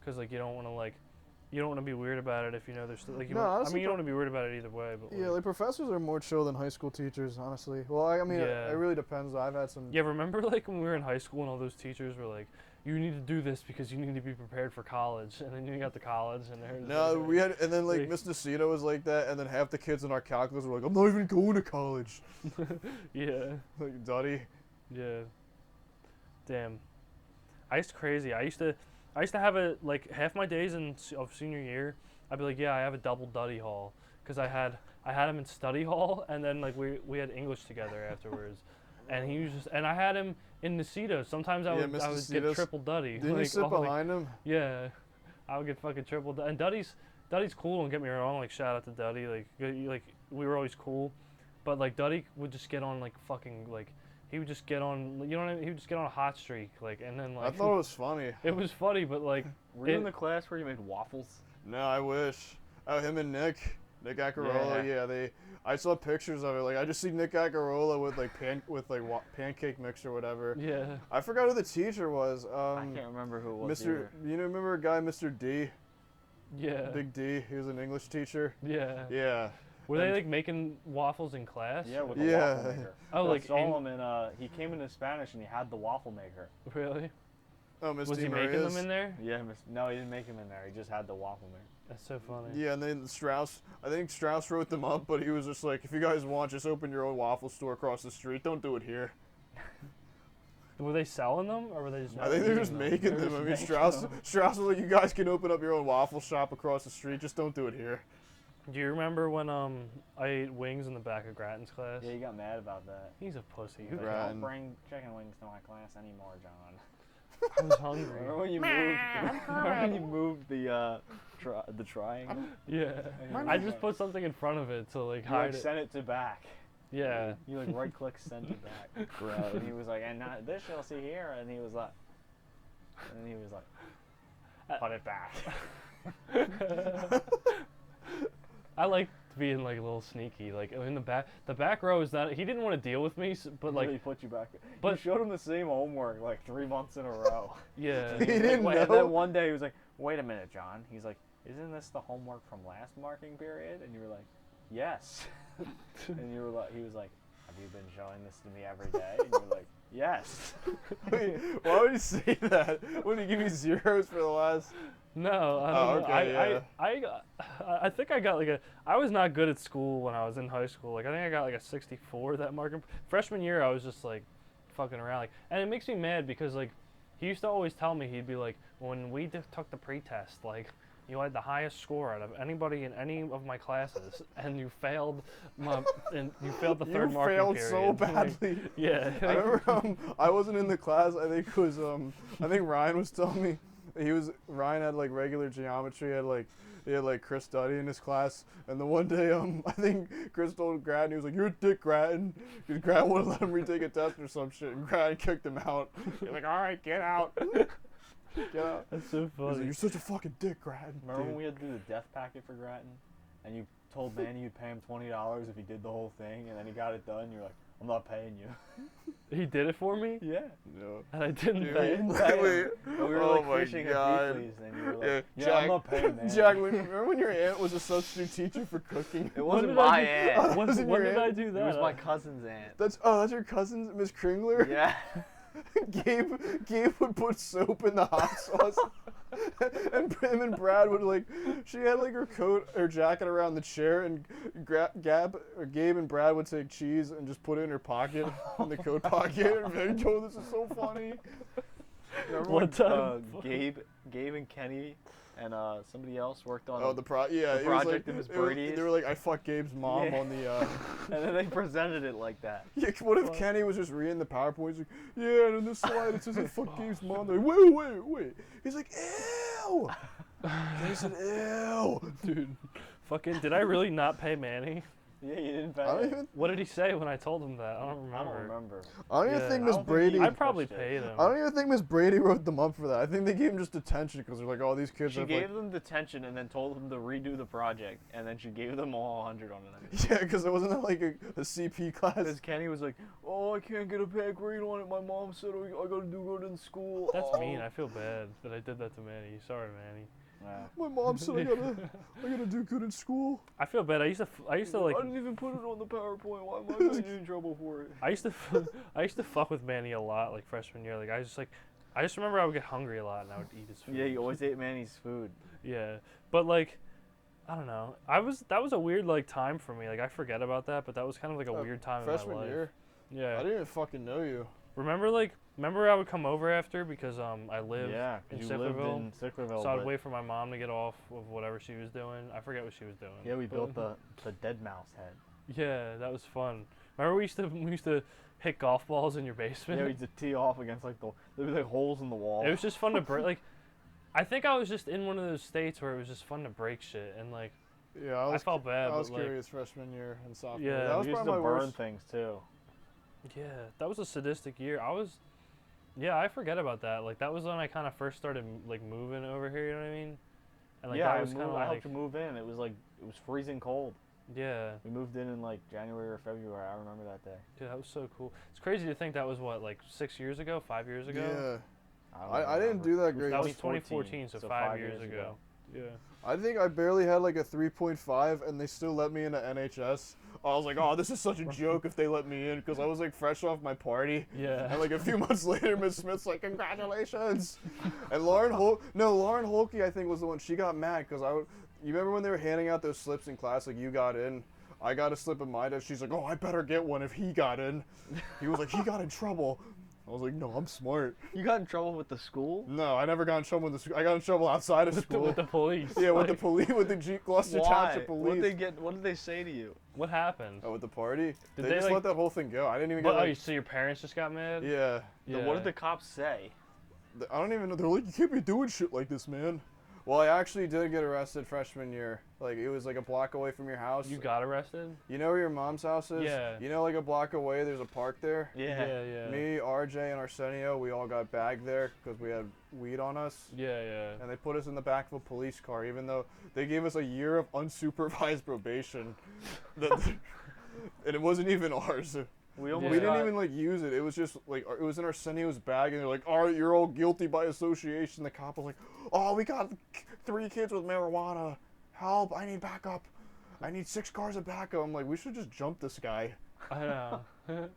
Cuz like you don't want to be weird about it if you know there's still like No, honestly, you don't want to be weird about it either way, but Yeah, like professors are more chill than high school teachers, honestly. Well, I mean, Yeah. it really depends. I've had some. yeah, remember like when we were in high school and all those teachers were like, you need to do this because you need to be prepared for college, and then you got to college and they're just No, like, we had, and then like like- Miss Nacita was like that, and then half the kids in our calculus were like, "I'm not even going to college." yeah, Like, Duddy. yeah, damn. It's crazy. I used to have a like half my days of senior year. I'd be like, yeah, I have a double Duddy hall because I had him in study hall, and then like we had English together afterwards. And he was just, and I had him in Nacito. Sometimes I Yeah, would Miss get Nacita's. triple Duddy. Didn't you like, sit all, like, behind him? Yeah, I would get fucking triple. And Duddy's cool. Don't get me wrong. Like shout out to Duddy. Like we were always cool, but like Duddy would just get on like fucking like he would just get on. You know what I mean? He would just get on a hot streak. Like and then I like thought it was funny. it was funny, but like Were you in it- the class where you made waffles? No, I wish. Oh, him and Nick. Nick Acarola, yeah. I saw pictures of it. Like I just see Nick Acarola with like pancake mix or whatever. Yeah. I forgot who the teacher was. I can't remember who it was. Mr. You know, remember a guy, Mr. D, Yeah. Big D? He was an English teacher. Yeah. Yeah. Were they like making waffles in class? Yeah, with the Yeah. waffle maker. Oh, I like saw him and he came into Spanish and he had the waffle maker. Really? Oh, Miss Was D. he making Maria's. them in there? Yeah, No, he didn't make him in there. He just had the waffle maker. That's so funny. Yeah, and then Strauss. I think Strauss wrote them up, but he was just like, if you guys want, just open your own waffle store across the street. Don't do it here. Were they selling them or were they just? I think they're eating just them? making They're them. just I mean, making Strauss them. was like, you guys can open up your own waffle shop across the street. Just don't do it here. Do you remember when I ate wings in the back of Grattan's class? Yeah, he got mad about that. He's a pussy. He's like, Grattan. don't bring chicken wings to my class anymore, John. I was hungry. Remember when you moved? Remember when you moved the triangle? Yeah. And I just put something in front of it to like you hide like it. sent it to back. Yeah. You like right click send to back. And he was like, and now this you'll see here, and he was like, put it back. I liked being like a little sneaky. Like in the back row is not. He didn't want to deal with me, but Really like put you back. but- you showed him the same homework like 3 months in a row. yeah. He didn't Wait, and know. then one day he was like, wait a minute, John. He's like, isn't this the homework from last marking period? And you were like, yes. And you were like, he was like, have you been showing this to me every day? And you were like, yes. Wait, why would you say that? Would he give you zeros for the last? No, I Oh, don't okay, know. I think I got like a. I was not good at school when I was in high school. Like I think I got like a 64 that marking. Freshman year, I was just like fucking around. Like, and it makes me mad because like he used to always tell me, he'd be like, when we took the pretest, like you had the highest score out of anybody in any of my classes, and you failed the third You marking failed period. so Like, badly. yeah. I remember I wasn't in the class. I think it was I think Ryan was telling me Ryan had like regular geometry. He had like Chris Duddy in his class, and the one day I think Chris told Grattan, he was like, "You're a dick, Grattan," because Grattan wouldn't let him retake a test or some shit, and Grattan kicked him out. He's like, "All right, get out, get out." That's so He's like, funny. "You're such a fucking dick, Grattan." Remember when Dude. we had to do the death packet for Grattan? And you told Manny you'd pay him $20 if he did the whole thing, and then he got it done. You're like, I'm not paying you. He did it for me, Yeah. No. and I didn't Dude, pay wait, him. wait. And we were Oh like my fishing God. at Beasley's, and you were like, Yeah, yeah, Jack, I'm not paying, man. Jack, remember when your aunt was a substitute teacher for cooking? It When wasn't did I my do- aunt. When, Wasn't when your did I aunt? do It that? was my cousin's aunt. That's your cousin, Miss Kringler. Yeah. Gabe would put soap in the hot sauce, and him and Brad would like. She had like her coat or jacket around the chair, and Gabe and Brad would take cheese and just put it in her pocket, in the coat pocket. And be like, "Yo, this is so funny." Remember One when time- Gabe and Kenny and somebody else worked on Oh, the project project in Miss it was- Brady's? They were like, "I fucked Gabe's mom Yeah. on the." and then they presented it like that. Yeah, what if Kenny was just reading the PowerPoint? He's like, "Yeah, and in this slide it says I fucked Gabe's mom." They're like, wait. He's like, "Ew." They said, "Ew." Dude, fucking, did I really not pay Manny? Yeah, you didn't pay. I don't it. even. What did he say when I told him that? I don't I remember. don't remember. I don't even Yeah, think I Miss don't think Brady. he- I probably pushed it. paid him. I don't even think Miss Brady wrote them up for that. I think they gave him just detention because they're like, "Oh, these kids She have gave like." them detention and then told them to redo the project, and then she gave them all 100 on it. Yeah, because it wasn't like a CP class. Because Kenny was like, "Oh, I can't get a bad grade on it. My mom said I gotta do good in school." That's Oh." mean. I feel bad that I did that to Manny. Sorry, Manny. Yeah. My mom said I gotta do good in school. I feel bad. I used to like. I didn't even put it on the PowerPoint. Why am I getting in trouble for it? I used to fuck with Manny a lot, like freshman year. Like I just remember I would get hungry a lot and I would eat his food. Yeah, you always ate Manny's food. Yeah, but like, I don't know. That was a weird like time for me. Like I forget about that, but that was kind of like a weird time in my Freshman life. year, I Yeah. didn't even fucking know you. Remember I would come over after because I lived Yeah, in 'cause you lived Sicklerville, in Sicklerville. so I'd but- wait for my mom to get off of whatever she was doing. I forget what she was doing. Yeah, we built but- the dead mouse head. Yeah, that was fun. Remember we used to hit golf balls in your basement. Yeah, we used to tee off against like there'd be like holes in the wall. It was just fun to break. Like, I think I was just in one of those states where it was just fun to break shit, and like Yeah, I felt bad. I was but, like, curious freshman year and sophomore. Yeah, that was we used probably to my burn worst. things too. yeah, that was a sadistic year. Yeah, I forget about that. Like that was when I kind of first started like moving over here. You know what I mean? And like yeah, that was kind of I like helped you move in. It was like it was freezing cold. Yeah. We moved in like January or February. I remember that day. Dude, that was so cool. It's crazy to think that was what, like 6 years ago, 5 years ago. Yeah. don't I didn't remember. do that great. That was 2014, 2014, so 5 years ago. Yeah. I think I barely had like a 3.5, and they still let me into NHS. I was like, oh, this is such a joke if they let me in, because I was like fresh off my party. Yeah. And like a few months later, Miss Smith's like, congratulations. And Lauren Holke, I think, was the one. She got mad because you remember when they were handing out those slips in class, like you got in. I got a slip in my desk. She's like, oh, I better get one if he got in. He was like, he got in trouble. I was like, no, I'm smart. You got in trouble with the school? No, I never got in trouble with the school. I got in trouble outside of school. With the police. Yeah, with the Like, police, with the Gloucester Township police. What did they say to you? What happened? Oh, with the party? Did they they, just like- let that whole thing go. I didn't even But, get like, so your parents just got mad? yeah. Yeah. What did the cops say? I don't even know. They're like, you can't be doing shit like this, man. Well, I actually did get arrested freshman year. Like, it was like a block away from your house. You got arrested? You know where your mom's house is? Yeah. You know, like a block away, there's a park there? Yeah. Me, RJ, and Arsenio, we all got bagged there because we had weed on us. Yeah. And they put us in the back of a police car, even though they gave us a year of unsupervised probation. And it wasn't even ours. We Yeah. almost We didn't got- even like use it. It was just like it was in Arsenio's bag, and they're like, "All right, you're all guilty by association." The cop was like, "Oh, we got 3 kids with marijuana. Help! I need backup. I need 6 cars of backup." I'm like, we should just jump this guy. I know.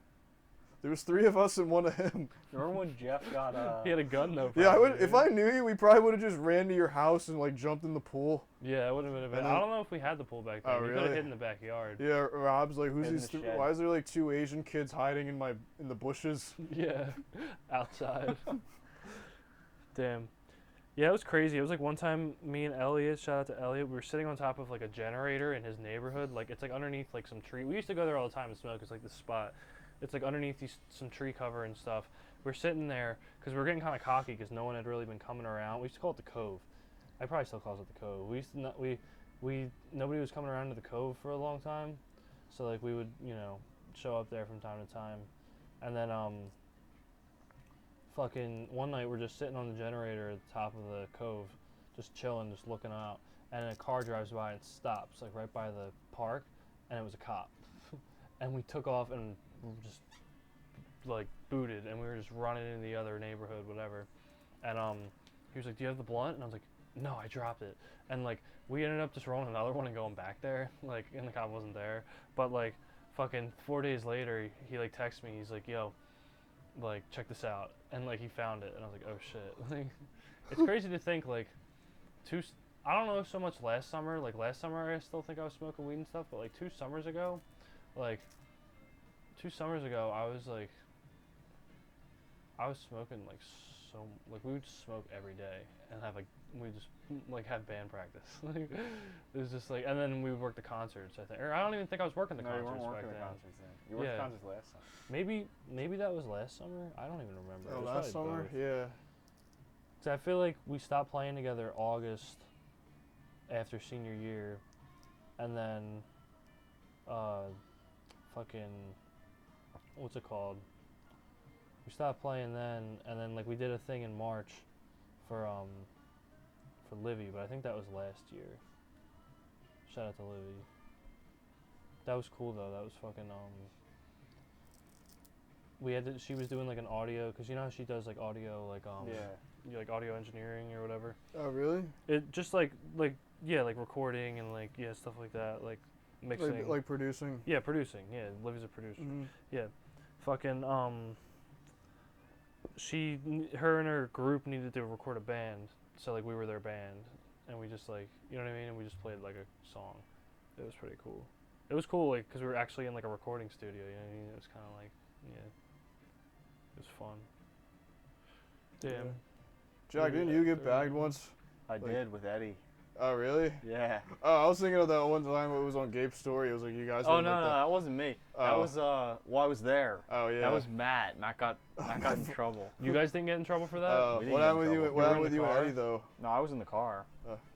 There was 3 of us and 1 of him. Remember when Jeff got He had a gun though. Yeah, I would. probably. If I knew you, we probably would have just ran to your house and like jumped in the pool. Yeah, it would have been a bit. And I then- don't know if we had the pool back then. Oh, We could really? have hid in the backyard. Yeah, Rob's like, "Who's In these? the shed. Why is there like 2 Asian kids hiding in the bushes?" Yeah, outside. Damn. Yeah, it was crazy. It was like one time, me and Elliot, shout out to Elliot, we were sitting on top of like a generator in his neighborhood. Like it's like underneath like some tree. We used to go there all the time and smoke. It's like this spot. It's like underneath some tree cover and stuff. We're sitting there because we were getting kind of cocky because no one had really been coming around. We used to call it the Cove. I probably still calls it the Cove. We used to not, nobody was coming around to the Cove for a long time, so like we would show up there from time to time, and then fucking one night we're just sitting on the generator at the top of the Cove, just chilling, just looking out, and a car drives by and stops like right by the park, and it was a cop, and we took off and just like booted, and we were just running into the other neighborhood, whatever, and he was like, "Do you have the blunt?" And I was like, "No, I dropped it." And like we ended up just rolling another one and going back there, like, and the cop wasn't there, but like fucking 4 days later he like texts me, he's like, "Yo, like check this out," and like he found it, and I was like, "Oh shit." Like it's crazy to think like I don't know so much last summer, like last summer I still think I was smoking weed and stuff, but like 2 summers ago I was smoking like we would just smoke every day and have we just like have band practice. Like it was just like, and then we would work the concerts, I think, or I don't even think I was working the No, you concerts weren't back working the then. concerts then. You worked Yeah. the concerts last time. Maybe that was last summer. I don't even remember. It Oh, was last probably summer, both. yeah. 'Cause I feel like we stopped playing together August after senior year, and then fucking what's it called? We stopped playing then, and then like we did a thing in March for Livy, but I think that was last year. Shout out to Livy. That was cool though. That was fucking she was doing like an audio, cause you know how she does like audio, like like audio engineering or whatever. Oh, really? It just like recording and like stuff like that, like mixing. Like producing. Yeah, producing. Yeah, Livy's a producer. Mhm. Fucking her and her group needed to record a band, so like we were their band, and we just like, you know what I mean, and we just played like a song. It was pretty cool. It was cool, like, because we were actually in like a recording studio, you know what I mean? It was kind of like, it was fun. Damn. Yeah. Jack, didn't you get bagged once? I did with Eddie. Oh, really? Yeah. Oh, I was thinking of that one time it was on Gabe's story. It was like you guys. Oh were no, like no, that. that wasn't me. That Oh. was I was there. Oh, yeah. That was Matt. Matt got in trouble. You guys didn't get in trouble for that? Oh, We didn't what get in happened with you? trouble. What You were happened in with the you and car? Eddie though? No, I was in the car.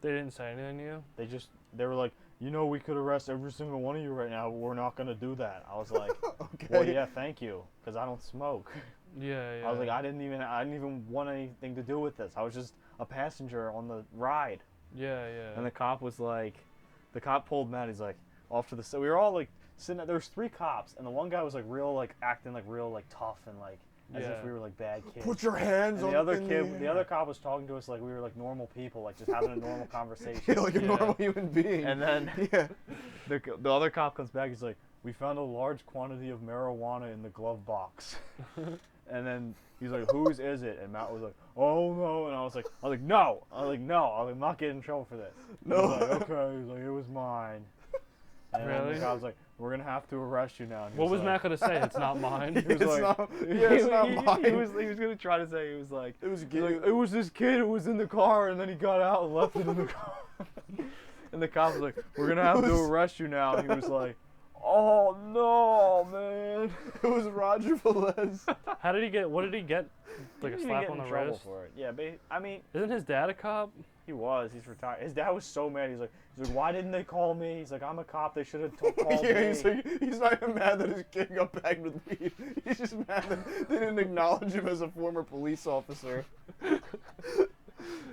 They didn't say anything to you? They were like, we could arrest every single one of you right now, but we're not gonna do that. I was like, Okay. well, yeah, thank you, because I don't smoke. Yeah. I was like, I didn't even want anything to do with this. I was just a passenger on the ride. Yeah. And the cop was like, the cop pulled Matt. He's like off to the side. We were all like sitting. There was 3 cops, and the one guy was like real like acting like real like tough and like as if we were like bad kids. Put your hands And on the other in kid, the air. other cop was talking to us like we were like normal people, like just having a normal conversation. Yeah, like a Yeah. normal human being. And then yeah. the other cop comes back. He's like, "We found a large quantity of marijuana in the glove box." And then he's like, "Whose is it?" And Matt was like, "Oh no!" And I was like, "No!" I was like, "No!" I was like, "I'm not getting in trouble for this." No. He was like, "Okay." He was like, "It was mine." And then Really? the guy was like, "We're gonna have to arrest you now." And he What was like, Matt gonna say? It's not mine. It's like- not. Yeah, it's not mine. He was gonna try to say he was like, It was he's like, it was this kid who was in the car, and then he got out and left it in the car. And the cop was like, "We're gonna have to arrest you now." And he was like, "Oh no, man." It was Roger Velez. How did he get? What did he get? Like a He didn't slap get on in the trouble wrist? for it. Yeah, but I mean, Isn't his dad a cop? he was. He's retired. His dad was so mad. He's like, "Why didn't they call me?" He's like, "I'm a cop. They should have called Yeah, me." he's like, he's not even mad that his kid got bagged with weed. He's just mad that they didn't acknowledge him as a former police officer.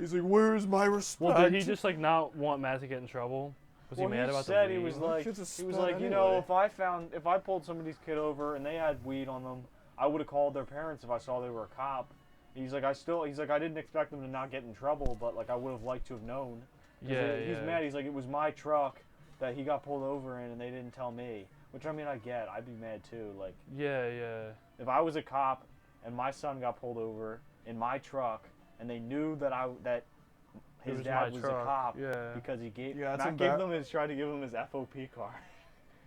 He's like, "Where's my respect?" Well, did he just like not want Matt to get in trouble? Was Well, he mad about said the he weed? was like, Kids are he was spent like, you know, anyway. if I pulled somebody's kid over and they had weed on them, I would have called their parents if I saw they were a cop. He's like, he's like, I didn't expect them to not get in trouble, but like I would have liked to have known. 'Cause Yeah, he's yeah. mad. He's like, it was my truck that he got pulled over in, and they didn't tell me. Which I mean, I get. I'd be mad too. Like, Yeah, yeah. if I was a cop and my son got pulled over in my truck, and they knew that It his was dad my was truck, a cop yeah. because he gave Yeah, that's Matt gave them tried to give him his FOP card.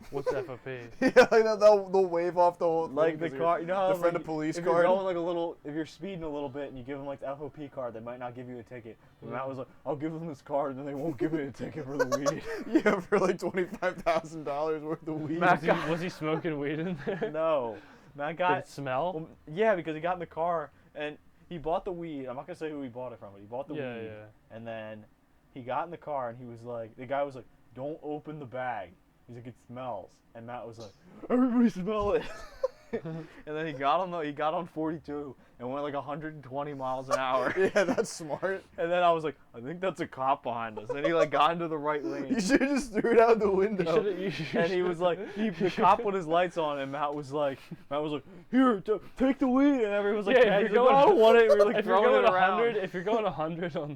What's FOP? Yeah, like that, they'll wave off the whole Like thing the 'cause car, you know how the friend like, of police if card. you're going like a little, if you're speeding a little bit and you give them like the FOP card, they might not give you a ticket. But Matt was like, "I'll give them this card, and then they won't give me a ticket for the weed." Yeah, for like $25,000 worth of weed. Matt Was he smoking weed in there? No, Matt Did got it smell? well, yeah, because he got in the car and he bought the weed. I'm not gonna say who he bought it from, but he bought the Yeah, weed. yeah. And then he got in the car and he was like, the guy was like, "Don't open the bag." He's like, "It smells." And Matt was like, "Everybody smell it." And then he got on 42 and went like 120 miles an hour. Yeah, that's smart. And then I was like, "I think that's a cop behind us." And he like got into the right You lane. should have just threw it out the You window. should've- And he was like, the cop put his lights on, and Matt was like, "Here, take the weed." And everyone was like, Yeah, "Yeah, if he's you're like, I going- don't want it." We were like if you're throwing going it around. 100, if you're going 100 on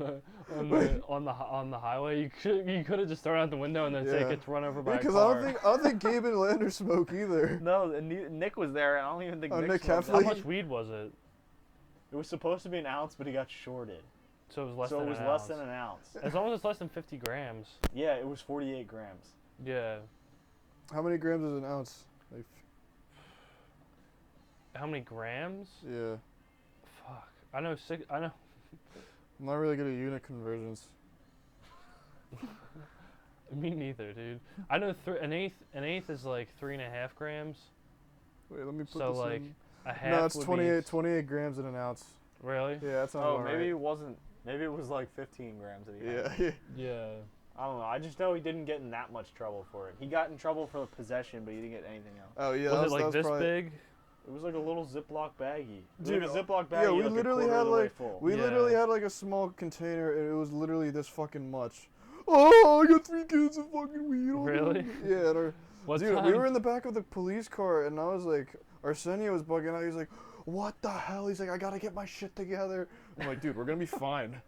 the highway, you could have just thrown it out the window and then say Yeah. it gets run over by Because a I car. don't think Gabe and Lander smoke either. No, and Nick was there, and I don't even think Oh, Nick Nick smoked Heffley? How much weed was it? It was supposed to be an ounce, but he got shorted. So it was less so than it was an less ounce. than an ounce. As long as it's less than 50 grams. Yeah, it was 48 grams. Yeah. How many grams is an ounce? Like, How many grams? yeah. Fuck. I know six. I know. I'm not really good at unit conversions. Me neither, dude. I know an eighth is like 3.5 grams. Wait, let me put So this like in. a half. No, it's would 28 grams in an ounce. Be, really? Yeah, that sounds Oh, about maybe right. it wasn't. Maybe it was like 15 grams that he had. Yeah, yeah. Yeah. I don't know. I just know he didn't get in that much trouble for it. He got in trouble for possession, but he didn't get anything else. Oh yeah, Was that it like that this probably, big? It was like a little Ziploc baggie. It was Dude, like a Ziploc baggie. yeah, we like literally a quarter had, of the way like- full. We Yeah. literally had like a small container, and it was literally this fucking much. Oh, I got 3 kids of fucking weed. on Really? me. Yeah, and What dude, time? we were in the back of the police car, and I was like, Arsenio was bugging out. He's like, "What the hell?" He's like, "I gotta get my shit together." I'm like, "Dude, we're gonna be fine."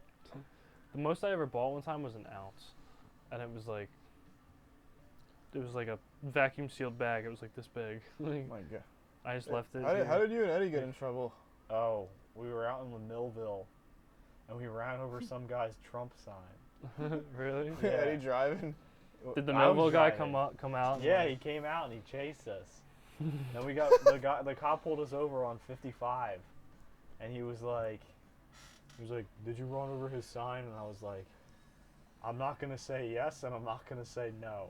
The most I ever bought one time was an ounce, and it was like a vacuum sealed bag. It was like this big. Like, Oh my God. I just left it. How did you and Eddie get in trouble? Oh, we were out in Millville, and we ran over some guy's Trump sign. Really? Yeah. Eddie driving. Did the I was Millville guy driving. come out? and, Yeah, like- he came out and he chased us. Then we got the cop pulled us over on 55, and he was like, "Did you run over his sign?" And I was like, "I'm not gonna say yes, and I'm not gonna say no."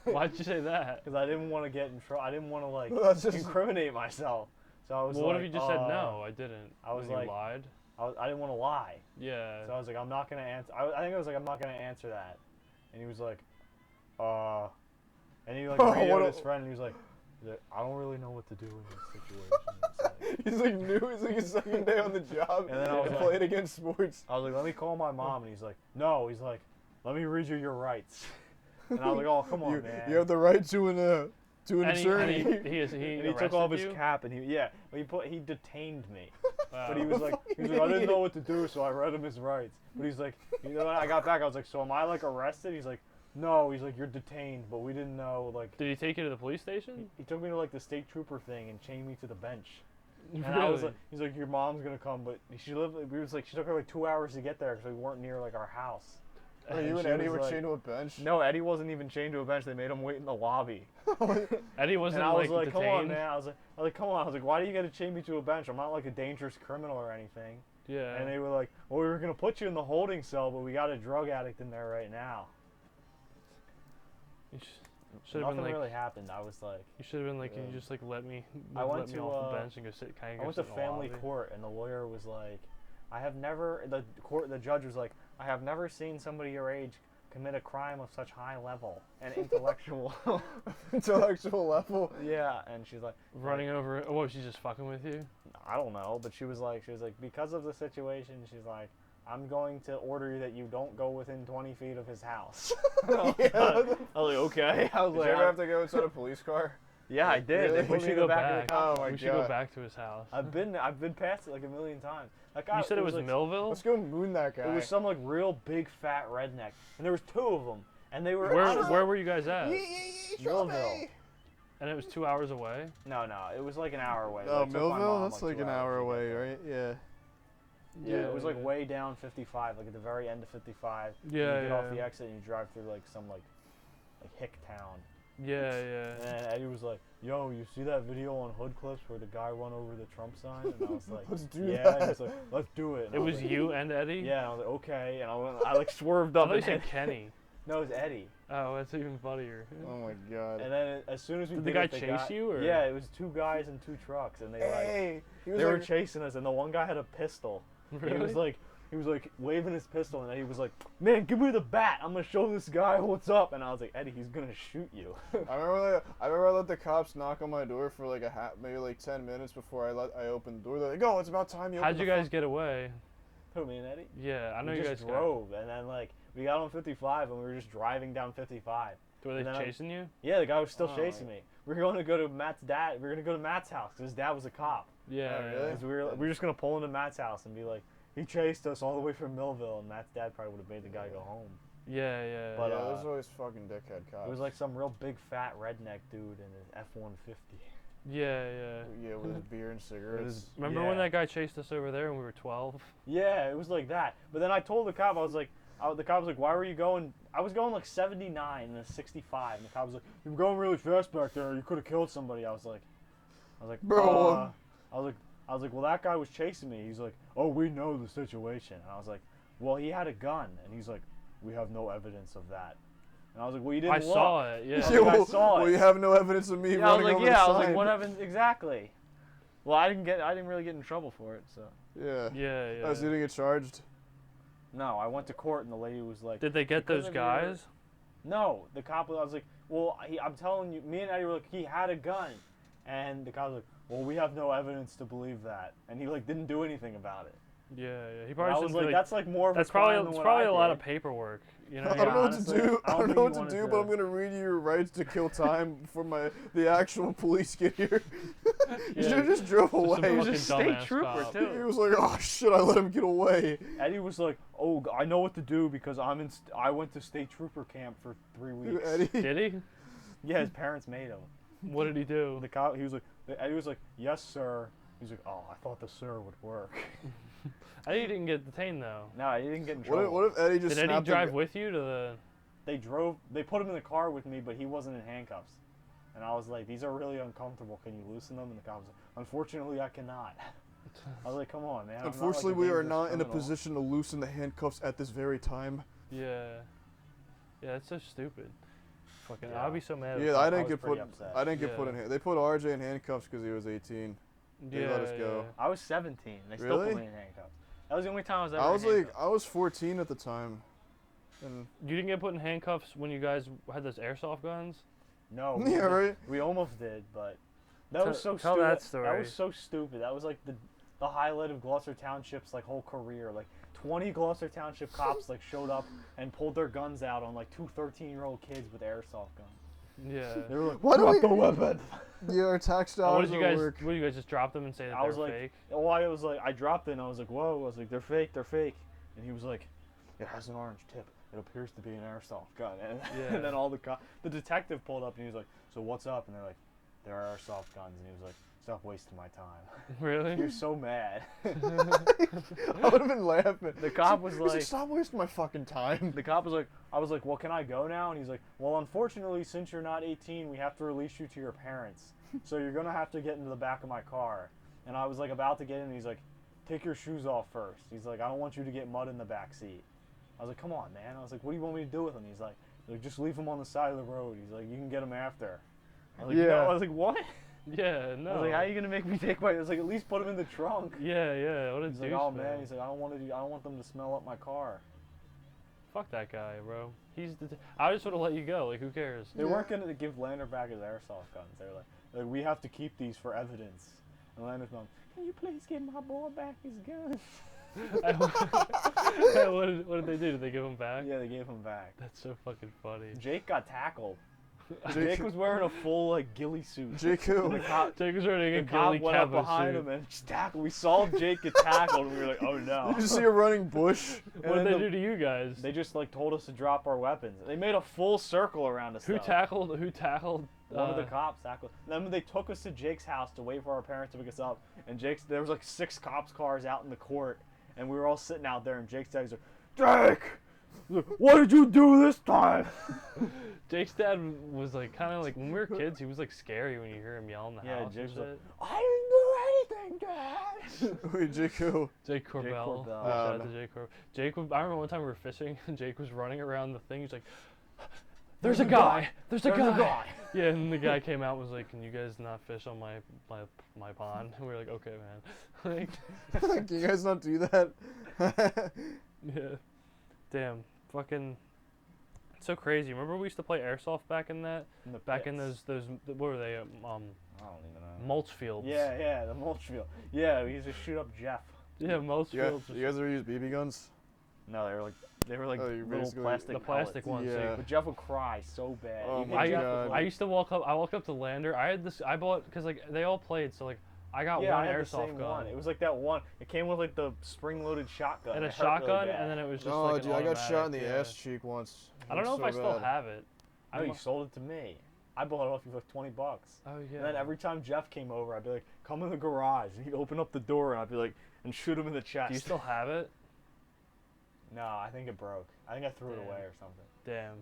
Why'd you say that? Because I didn't want to get in trouble. I didn't want to like That's just- incriminate myself. So I was Well, like, what if you just said no? I didn't. I was and you like- lied. I didn't want to lie. Yeah. So I was like, I'm not gonna answer. I think I was like, I'm not gonna answer that. And he was like, and he like Oh, radioed what a- his friend, and he was like, I don't really know what to do in this situation. He's like new. He's like his second day on the job. And then I was like- playing against sports. I was like, let me call my mom, and he's like, no. He's like, let me read you your rights. And I was like, oh, come on, you, man. you have the right to an And attorney. And he took off his arrested you? cap and he detained me. Wow. But he was like, I didn't know what to do, so I read him his rights. But he's like, you know, when I got back, I was like, so am I like arrested? He's like, no. He's like, you're detained, but we didn't know. Like, Did he take you to the police station? he took me to like the state trooper thing and chained me to the bench. And I was like, he's like, your mom's gonna come, but she lived. We was like, she took her like 2 hours to get there because we weren't near like our house. Oh, you and she Eddie was were like- chained to a bench. No, Eddie wasn't even chained to a bench. They made him wait in the lobby. Eddie wasn't And I was like, detained. come on, man. I was like, come on. I was like, why do you gotta chain me to a bench? I'm not like a dangerous criminal or anything. Yeah. And they were like, well, we were gonna put you in the holding cell, but we got a drug addict in there right now. You should have Nothing been like. really happened. I was like, You should have been like, can Yeah. you just like let me? I went let me to, off the bench and go sit. Can I, I go went to sit in the family lobby? court, and the lawyer was like, the judge was like, I have never seen somebody your age commit a crime of such high level and intellectual. Intellectual level. Yeah, and she's like, Running over. Oh, what, she's just fucking with you? I don't know, but she was like, because of the situation, she's like, I'm going to order that you don't go within 20 feet of his house. Yeah. I was like, okay. I was Did like, you ever have to go inside a police car? yeah, I did. Really? They We put me should in go the back back. of the cop. Oh my we should go God. back to his house. I've been past it like a million times. That guy, You said it was like, Millville. Let's go moon that guy. It was some like real big fat redneck, and there was two of them, and they were Where were you guys at? Millville. And it was 2 hours away. No, it was like an hour away. Oh, Like, it took my Millville? mom, That's like 2 an hours hour to get away, there. right? Yeah. Yeah, it was like way down 55, like at the very end of 55. Yeah, You get off yeah. the exit and you drive through like some like hick town. Yeah, yeah. And Eddie was like, "Yo, you see that video on Hood Clips where the guy run over the Trump sign?" And I was like, Let's do "Yeah." that. And he's like, "Let's do it." And It I was like, you and Eddie. Yeah, and I was like, "Okay," and I like swerved I up thought you and said hit. Kenny. No, it was Eddie. Oh, that's even funnier. Oh my God. And then as soon as we Did the did guy it, chase you, or? Yeah, it was two guys in two trucks, and they like Hey, he was they were like, chasing us, and the one guy had a pistol. Really? He was like waving his pistol, and he was like, "Man, give me the bat! I'm gonna show this guy what's up." And I was like, "Eddie, he's gonna shoot you." I remember I let the cops knock on my door for like maybe like 10 minutes before I opened the door. They're like, "Oh, it's about time you." How'd open you the guys get away? Who, me and Eddie? Yeah, I know we you just guys drove, and then like we got on 55, and we were just driving down 55. Were they and then I- chasing you? Yeah, the guy was still Oh, chasing me. We were going to go to Matt's dad. We were gonna go to Matt's house because his dad was a cop. Yeah. Oh, really? 'Cause we were just gonna pull into Matt's house and be like, he chased us all the way from Millville, and Matt's dad probably would have made the guy go home. Yeah, yeah. But, yeah, uh, those are always fucking dickhead cops. It was like some real big fat redneck dude in his F-150. yeah, yeah. Yeah, with his beer and cigarettes. Remember Yeah. when that guy chased us over there when we were 12? Yeah, it was like that. But then I told the cop, I was like, the cop was like, "Why were you going?" I was going like 79 and a 65, and the cop was like, "You were going really fast back there. You could have killed somebody." I was like, Bro. I was like, well, that guy was chasing me. He's like, "Oh, we know the situation." And I was like, "Well, he had a gun," and he's like, "We have no evidence of that." And I was like, "Well, you didn't I look." saw it. Yeah. was like, I saw well, it. you have no evidence of me Yeah, I was running like, over yeah. the I was sign. like, what happened? Exactly. Well, I didn't really get in trouble for it. So Yeah. Yeah, yeah. I was didn't get charged. No, I went to court, and the lady was like, Did they get because those of your- guys? "No." The cop, I was like, "Well, I'm telling you," me and Eddie were like, "He had a gun," and the cop was like, "Well, we have no evidence to believe that," and he like didn't do anything about it. Yeah, yeah. He And probably I just was didn't like, feel "That's like more of that's a crime probably than it's what probably I a lot did." of paperwork. You know. I don't know what to honestly, do. I I don't don't think know he what to wanted do, to- but I'm gonna read you your rights to kill time before the actual police get here. You should have just drove Just some away. he was fucking a state dumbass trooper cop. He too. was like, "Oh shit, I let him get away." Eddie was like, "Oh, I know what to do because I went to state trooper camp for 3 Dude, weeks." Eddie. Did he? Yeah, his parents made him. What did he do? The cop, he was like, Eddie was like, "Yes, sir." He's like, "Oh, I thought the sir would work." Eddie didn't get detained though. No, he didn't get in What trouble. if, what if Eddie just Did Eddie snapped drive with you to the? They put him in the car with me, but he wasn't in handcuffs. And I was like, "These are really uncomfortable. Can you loosen them?" And the cop was like, "Unfortunately, I cannot." I was like, "Come on, man." I'm not, like, a Unfortunately, we are dangerous not in a criminal." position to loosen the handcuffs at this very time. Yeah. Yeah, that's so stupid. Fucking, Yeah. I'd be so mad. Yeah, I didn't was get pretty put. upset. I didn't get put in. Yeah. They put RJ in handcuffs because he was 18. They let us go. I was 17. They still Really? put me in handcuffs. That was the only time I was ever. I was in like, handcuffs. I was 14 at the time, and You didn't get put in handcuffs when you guys had those airsoft guns? No. yeah, right. We almost did, but that was so Tell stupid. that story. That was so stupid. That was like the highlight of Gloucester Township's like whole career. Like 20 Gloucester Township cops like showed up and pulled their guns out on like two 13-year-old kids with airsoft guns. Yeah. They were like, Why do "Drop we- the weapon." Your tax What dollars did you will guys? work. What did you guys just drop them and say that I they're was like, fake? well, I was like, I dropped it and I was like, whoa. I was like, they're fake, and he was like, it has an orange tip. It appears to be an airsoft gun. And, Yeah. and then the detective pulled up and he was like, so what's up? And they're like, there are airsoft guns. And he was like, stop wasting my time. Really? He was so mad. I would have been laughing. The cop was He's like, like, stop wasting my fucking time. the cop was like, I was like, well, can I go now? And he's like, well, unfortunately, since you're not 18, we have to release you to your parents. So you're going to have to get into the back of my car. And I was like about to get in, and he's like, take your shoes off first. He's like, I don't want you to get mud in the back seat. I was like, come on, man. I was like, what do you want me to do with him? He's like, just leave him on the side of the road. He's like, you can get him after. I was like, Yeah. no. I was like, what? Yeah. No. I was like, how are you gonna make me take my? I was like, at least put him in the trunk. Yeah. Yeah. What a He's like, oh man. He's like, I don't want them to smell up my car. Fuck that guy, bro. I just would have let you go. Like, who cares? They weren't gonna give Lander back his airsoft guns. They were like, we have to keep these for evidence. And Lander's mom, can you please give my boy back his gun? What did they do? Did they give him back? Yeah, they gave him back. That's so fucking funny. Jake got tackled. Jake- Jake was wearing a full like ghillie suit. Jake who? The cop, Jake was wearing the a cop ghillie went up camo behind suit. him and just tackled. We saw Jake get tackled, and we were like, "Oh no!" Did you see a running bush? What And did they then do to you guys? They just like told us to drop our weapons. They made a full circle around us. Who though. tackled? Who tackled? One of the cops tackled. Then they took us to Jake's house to wait for our parents to pick us up. And there was like 6 cops cars out in the court, and we were all sitting out there. And Jake's dad was like, "Jake, what did you do this time?" Jake's dad was like kind of like when we were kids. He was like scary when you hear him yell in the Yeah, house. Jake's and like, shit. "I didn't do anything, Dad." Wait, Jake who? Jake Corbell. Corbell. Yeah, shout out no. to Jake Corbell. Jake, I remember one time we were fishing and Jake was running around the thing. He's like, "There's a guy. There's a guy." Yeah, and the guy came out and was like, "Can you guys not fish on my pond?" And we were like, "Okay, man." Like, Can you guys not do that? yeah. Damn. Fucking. It's so crazy. Remember we used to play airsoft back in that? Back in those what were they? I don't even know. Mulch fields. Yeah, the mulch field. Yeah, we used to shoot up Jeff. Yeah, mulch You fields. guys, you guys ever use BB guns? No, they were like Oh, you're little basically- plastic. The plastic pellets. ones. Yeah. But Jeff would cry so bad. Oh Even my Jeff God. was I like, used to walk up. I walked up to Lander. I had this. I bought because like they all played. So like I got yeah, one I had the airsoft same gun one. It was like that one. It came with like the spring-loaded shotgun. and a It hurt really shotgun, bad. and then it was just No, like an dude, I got shot in the automatic, ass cheek once. I don't know It if was I so still bad. have it. No, you sold it to me. I bought it off you for like $20. Oh yeah. And then every time Jeff came over, I'd be like, "Come in the garage." And he'd open up the door, and I'd be like, and shoot him in the chest. Do you still have it? No, I think it broke. I think I threw it Damn. away or something. Damn.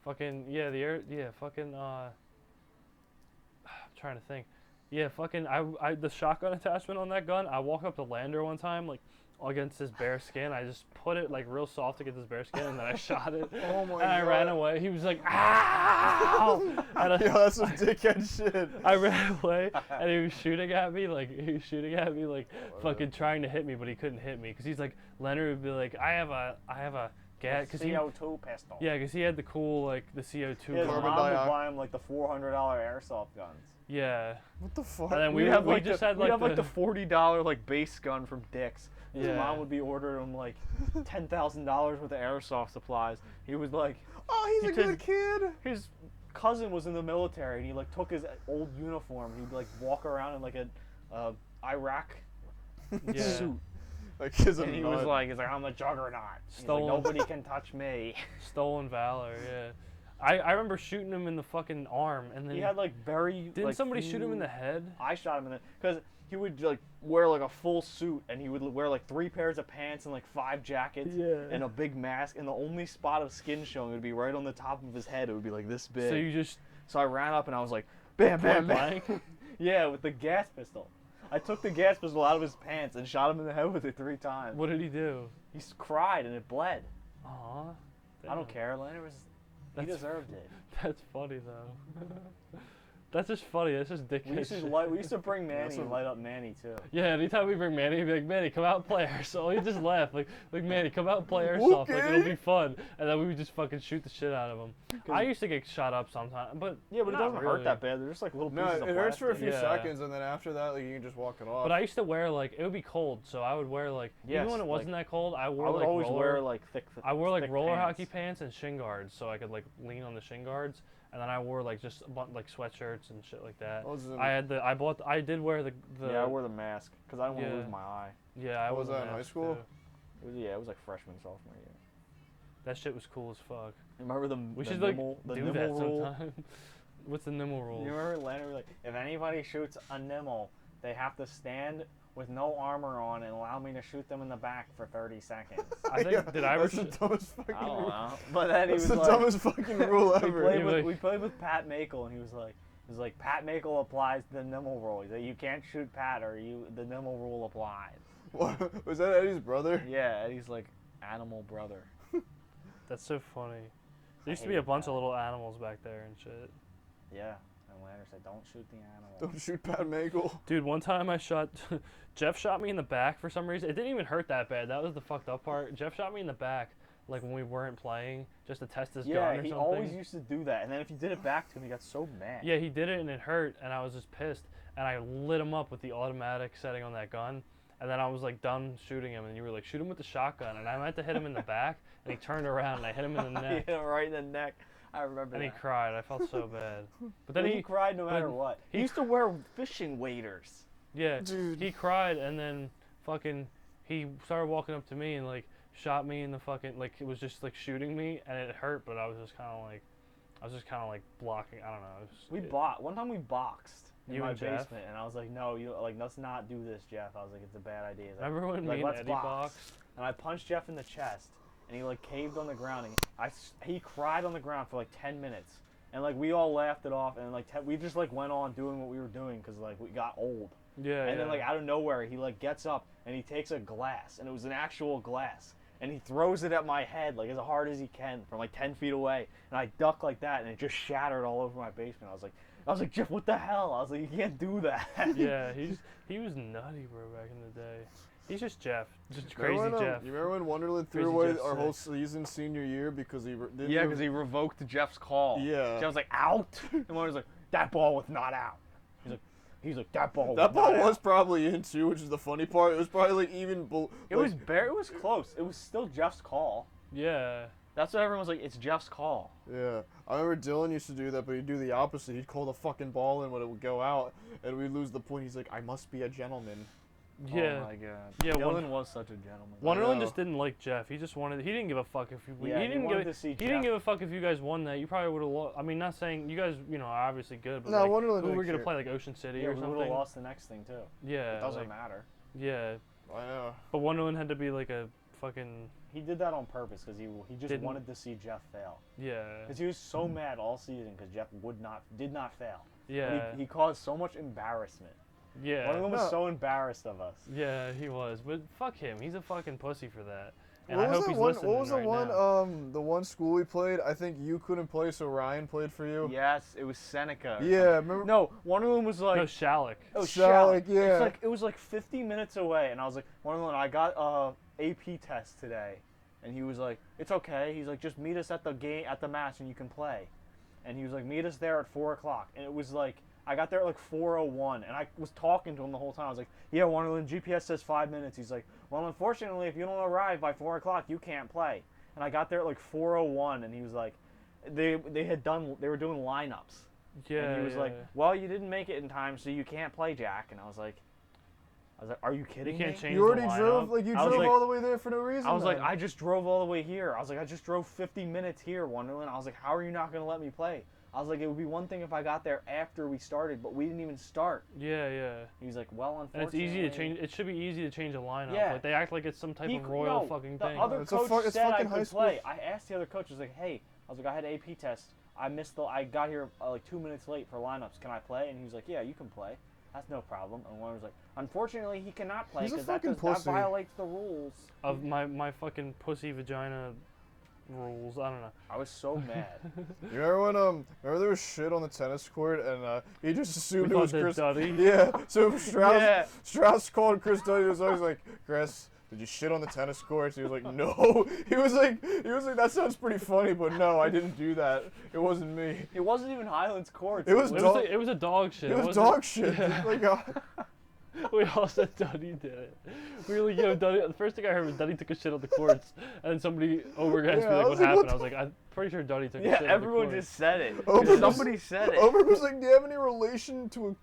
Fucking yeah. The air. Yeah. Fucking. I'm trying to think. Yeah. Fucking. I the shotgun attachment on that gun. I walked up to Lander one time like against his bare skin. I just put it like real soft against his bare skin, and then I shot it. Oh my And I ran away. He was like, "Ow!" And Yo, that's some dickhead shit. I ran away, and he was shooting at me like fucking trying to hit me, but he couldn't hit me because he's like Leonard would be like, I have a gas because he CO2 pistol. yeah because he had the cool like the CO2 His gun. Carbon mom would dioxide. buy him like the $400 airsoft guns. Yeah, What the fuck? and then We'd we have we like just the, had we'd like have like the the $40 like base gun from Dick's. His Yeah. mom would be ordering him like $10,000 worth of airsoft supplies. He was like, Oh, he's a because- good kid. his cousin was in the military and he like took his old uniform. He'd like walk around in like a Iraq yeah. suit. That kid's a And he nut. was like, I'm the juggernaut. He's like, Stolen. nobody can touch me. Stolen valor. Yeah, I remember shooting him in the fucking arm, and then He had like very. didn't like, somebody shoot him in few- the head? I shot him in the because he would like wear like a full suit and he would wear like 3 pairs of pants and like 5 jackets Yeah. and a big mask and the only spot of skin showing would be right on the top of his head. It would be like this big. So you just So I ran up and I was like, bam, bam, point bam. blank. Yeah, with the gas pistol. I took the gas pistol out of his pants and shot him in the head with it 3 times. What did he do? He cried and it bled. Aw. I don't damn. care. Leonard was. He That's- deserved it. That's funny though. That's just funny. That's just dickhead. We used to bring Manny That's a- and light up Manny too. Yeah, anytime we bring Manny, he'd be like, Manny, come out and play airsoft. He'd just laugh, like Manny, come out and play airsoft. Like, it'll Okay. be fun. And then we would just fucking shoot the shit out of him. I used to get shot up sometimes, but Yeah, but it not doesn't really. hurt that bad. They're just like little No, pieces it of hurts for a plastic. few Yeah. seconds, and then after that, like you can just walk it off. But I used to wear, like, it would be cold, so I would wear, like, Yes, even when it like- wasn't that cold, I wore, I would like, always roller, wear like thick. I wore, like, thick roller pants. hockey pants and shin guards, so I could, like, lean on the shin guards. And then I wore, like, just a bunch, like, sweatshirts and shit like that. What was it- I did wear the Yeah, I wore the mask because I didn't want to Yeah. lose my eye. yeah, I What was wore the that in high mask, school? too. It was like freshman, sophomore year. That shit was cool as fuck. Remember the We the should, like, Nimble, the do Nimble that rule? sometime. What's the Nimble rule? You remember Landon was like, if anybody shoots a Nimble, they have to stand with no armor on and allow me to shoot them in the back for 30 seconds. I think, did I ever That's the dumbest fucking I don't rule. know. But then he That's was the like, dumbest fucking rule ever. He was like- we played with Pat Makel, and he was like, Pat Makel applies the Nimble rule. He's like, you can't shoot Pat, or the Nimble rule applies. What? Was that Eddie's brother? Yeah, and he's like, animal brother. That's so funny. There used to be hated a bunch that. of little animals back there and shit. Yeah, and Landon said, don't shoot the animal. Don't shoot Pat Makel. Dude, one time I shot. Jeff shot me in the back for some reason. It didn't even hurt that bad. That was the fucked up part. Jeff shot me in the back, like when we weren't playing, just to test his gun Yeah, or he something. always used to do that, and then if you did it back to him, he got so mad. Yeah, he did it and it hurt, and I was just pissed. And I lit him up with the automatic setting on that gun. And then I was like done shooting him, and you were like, shoot him with the shotgun. And I meant to hit him in the back, and he turned around and I hit him in the neck. Hit him right in the neck. I remember And he that. cried. I felt so bad. But Then then he cried no matter but what. He he- used to wear fishing waders. yeah, Dude. he cried, and then fucking he started walking up to me and like shot me in the fucking, like it was just like shooting me, and it hurt, but I was just kind of like blocking. I don't know. It was, One time we boxed in You my and Jeff? basement, and I was like, no, let's not do this, Jeff. I was like, it's a bad idea. He's like, Remember when like, me and let's Eddie boxed? And I punched Jeff in the chest, and he like caved on the ground, and he cried on the ground for like 10 minutes, and like we all laughed it off, and like we just like went on doing what we were doing because like we got old. Yeah. And yeah. then like out of nowhere, he like gets up and he takes a glass, and it was an actual glass, and he throws it at my head like as hard as he can from like 10 feet away, and I duck like that, and it just shattered all over my basement. I was like, Jeff, what the hell? I was like, you can't do that. Yeah, he was nutty, bro, back in the day. He's just Jeff, just Remember crazy when, Jeff. You remember when Wonderland threw Crazy away Jeff our sick. whole season senior year because he didn't? Yeah, because he revoked Jeff's call. Yeah. Jeff was like, out. And one was like, that ball was not out. He's like, that ball. That was ball not was out." probably in too, which is the funny part. It was probably like even. It was it was close. It was still Jeff's call. Yeah. That's what everyone was like, it's Jeff's call. Yeah, I remember Dylan used to do that, but he'd do the opposite. He'd call the fucking ball in when it would go out, and we'd lose the point. He's like, I must be a gentleman. Yeah. Oh my god. Yeah, Dylan was such a gentleman. Wonderland know. just didn't like Jeff. He just wanted. He didn't give a fuck if you. Yeah, he he didn't wanted give. to see He didn't Jeff. give a fuck if you guys won that. You probably would have lost. I mean, not saying you guys, you know, are obviously good, but No, like, Wonderland who didn't were gonna care. play like Ocean City Yeah, or we would have something? lost the next thing too. Yeah. It doesn't like, matter. Yeah, I know. but Wonderland had to be like a fucking. He did that on purpose because he just Didn't- wanted to see Jeff fail. Yeah. Because he was so mad all season because Jeff did not fail. Yeah. He caused so much embarrassment. Yeah. One of them was No. so embarrassed of us. Yeah, he was. But fuck him. He's a fucking pussy for that. And What I was hope that he's one? listening What was the right one? now. The one school we played. I think you couldn't play, so Ryan played for you. Yes, it was Seneca. Yeah, remember? No, one of them was like, No, Shalik. oh, Shalik, yeah. It was like 50 minutes away, and I was like, one of them, I got AP test today, and he was like, it's okay. He's like, just meet us at the match, and you can play. And he was like, meet us there at 4:00, and it was like, I got there at like 4:01, and I was talking to him the whole time. I was like, yeah, Wonderland, GPS says 5 minutes. He's like, well, unfortunately, if you don't arrive by 4:00, you can't play. And I got there at like 4:01, and he was like, they were doing lineups. Yeah. And he was yeah. like, well, you didn't make it in time, so you can't play, Jack. And I was like, are you kidding You can't me? change You already the drove, lineup. like you I was drove like- all the way there for no reason. I was like, then. I just drove all the way here. I was like, I just drove 50 minutes here, Wonderland. I was like, how are you not going to let me play? I was like, it would be one thing if I got there after we started, but we didn't even start. Yeah, yeah. He was like, well, And it's unfortunately. easy to change. It should be easy to change a lineup. Yeah. Like they act like it's some type He of c- royal no, fucking the thing. other It's a coach it's said I fucking high could school. play. I asked the other coach, I was like, hey, I was like, I had AP test. I got here like 2 minutes late for lineups. Can I play? And he was like, yeah, you can play. That's no problem. And one was like, unfortunately, he cannot play He's a because that fucking that pussy. violates the rules. Of my fucking pussy vagina rules. I don't know. I was so mad. You remember when remember there was shit on the tennis court and he just assumed We it was thought that Chris. Duddy. Yeah. So Strauss Yeah. Strauss called Chris Duddy. Was always like, Chris, did you shit on the tennis courts? He was like, no. He was like, that sounds pretty funny, but no, I didn't do that. It wasn't me. It wasn't even Highlands Courts. It was It was a dog shit. It was wasn't- dog shit. Yeah. Like, We all said Duddy did it. We were like, yo, Duddy. The first thing I heard was Duddy took a shit on the courts, and then somebody over asked Yeah, me I like, what was like, happened. what I was like, I'm pretty sure Duddy took a Yeah, shit everyone on the courts. just said it. Oprah was- Somebody said it. Oprah was like, do you have any relation to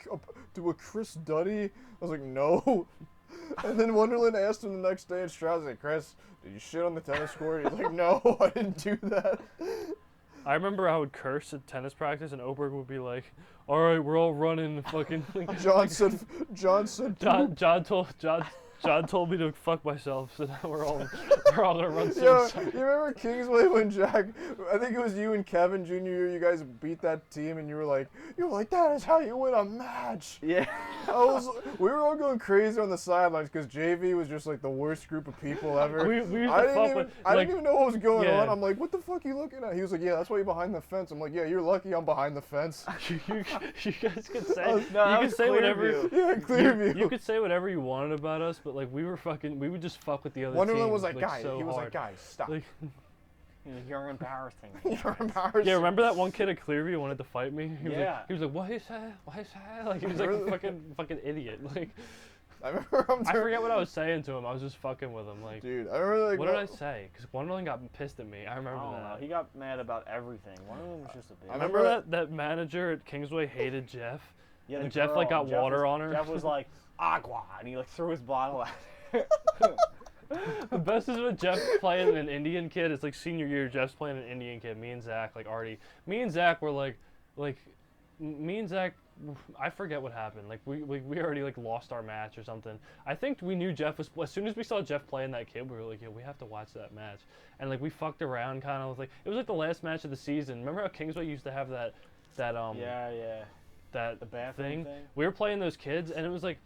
a Chris Duddy? I was like, no. And then Wonderland asked him the next day, and Strauss was like, Chris, did you shit on the tennis court? He's like, no, I didn't do that. I remember I would curse at tennis practice, and Oberg would be like, all right, we're all running fucking. Like, John said, John told me to fuck myself, so now we're all gonna run Yo, suicide. you remember Kingsway when Jack, I think it was you and Kevin Jr., you guys beat that team and you were like, that is how you win a match. Yeah. We were all going crazy on the sidelines because JV was just like the worst group of people ever. We used I to didn't fuck even, with, I like, didn't even know what was going yeah. on. I'm like, what the fuck are you looking at? He was like, yeah, that's why you're behind the fence. I'm like, yeah, you're lucky I'm behind the fence. you guys could say, Oh, you that could was say whatever. Clearview. Yeah, Clearview. You could say whatever you wanted about us, but like we would just fuck with the other Wonderland team. was like, like, guys, so he was hard. like, guys, stop. Like, You're embarrassing me. You're embarrassing. yeah, remember that one kid at Clearview who wanted to fight me? Yeah. He was like, what is that? What is that? Like he was like a fucking idiot. Like I remember I forget what I was saying to him. I was just fucking with him. Like Dude, I remember like. what did I say? Because Wonderland got pissed at me. I I remember don't know. that. He got mad about everything. One of them was just a bitch. I Remember remember that manager at Kingsway hated Jeff? Yeah, and the Jeff, like, girl, got Jeff water was- on her? Jeff was like, agua, and he like threw his bottle at her. The best is when Jeff playing an Indian kid. It's like senior year. Jeff's playing an Indian kid. Me and Zach, like already. Me and Zach were me and Zach. I forget what happened. Like we already like lost our match or something. I think we knew Jeff was. As soon as we saw Jeff playing that kid, we were like, yeah, we have to watch that match. And like we fucked around, kind of like it was like the last match of the season. Remember how Kingsway used to have that Yeah, yeah. that The bathroom thing? We were playing those kids, and it was like,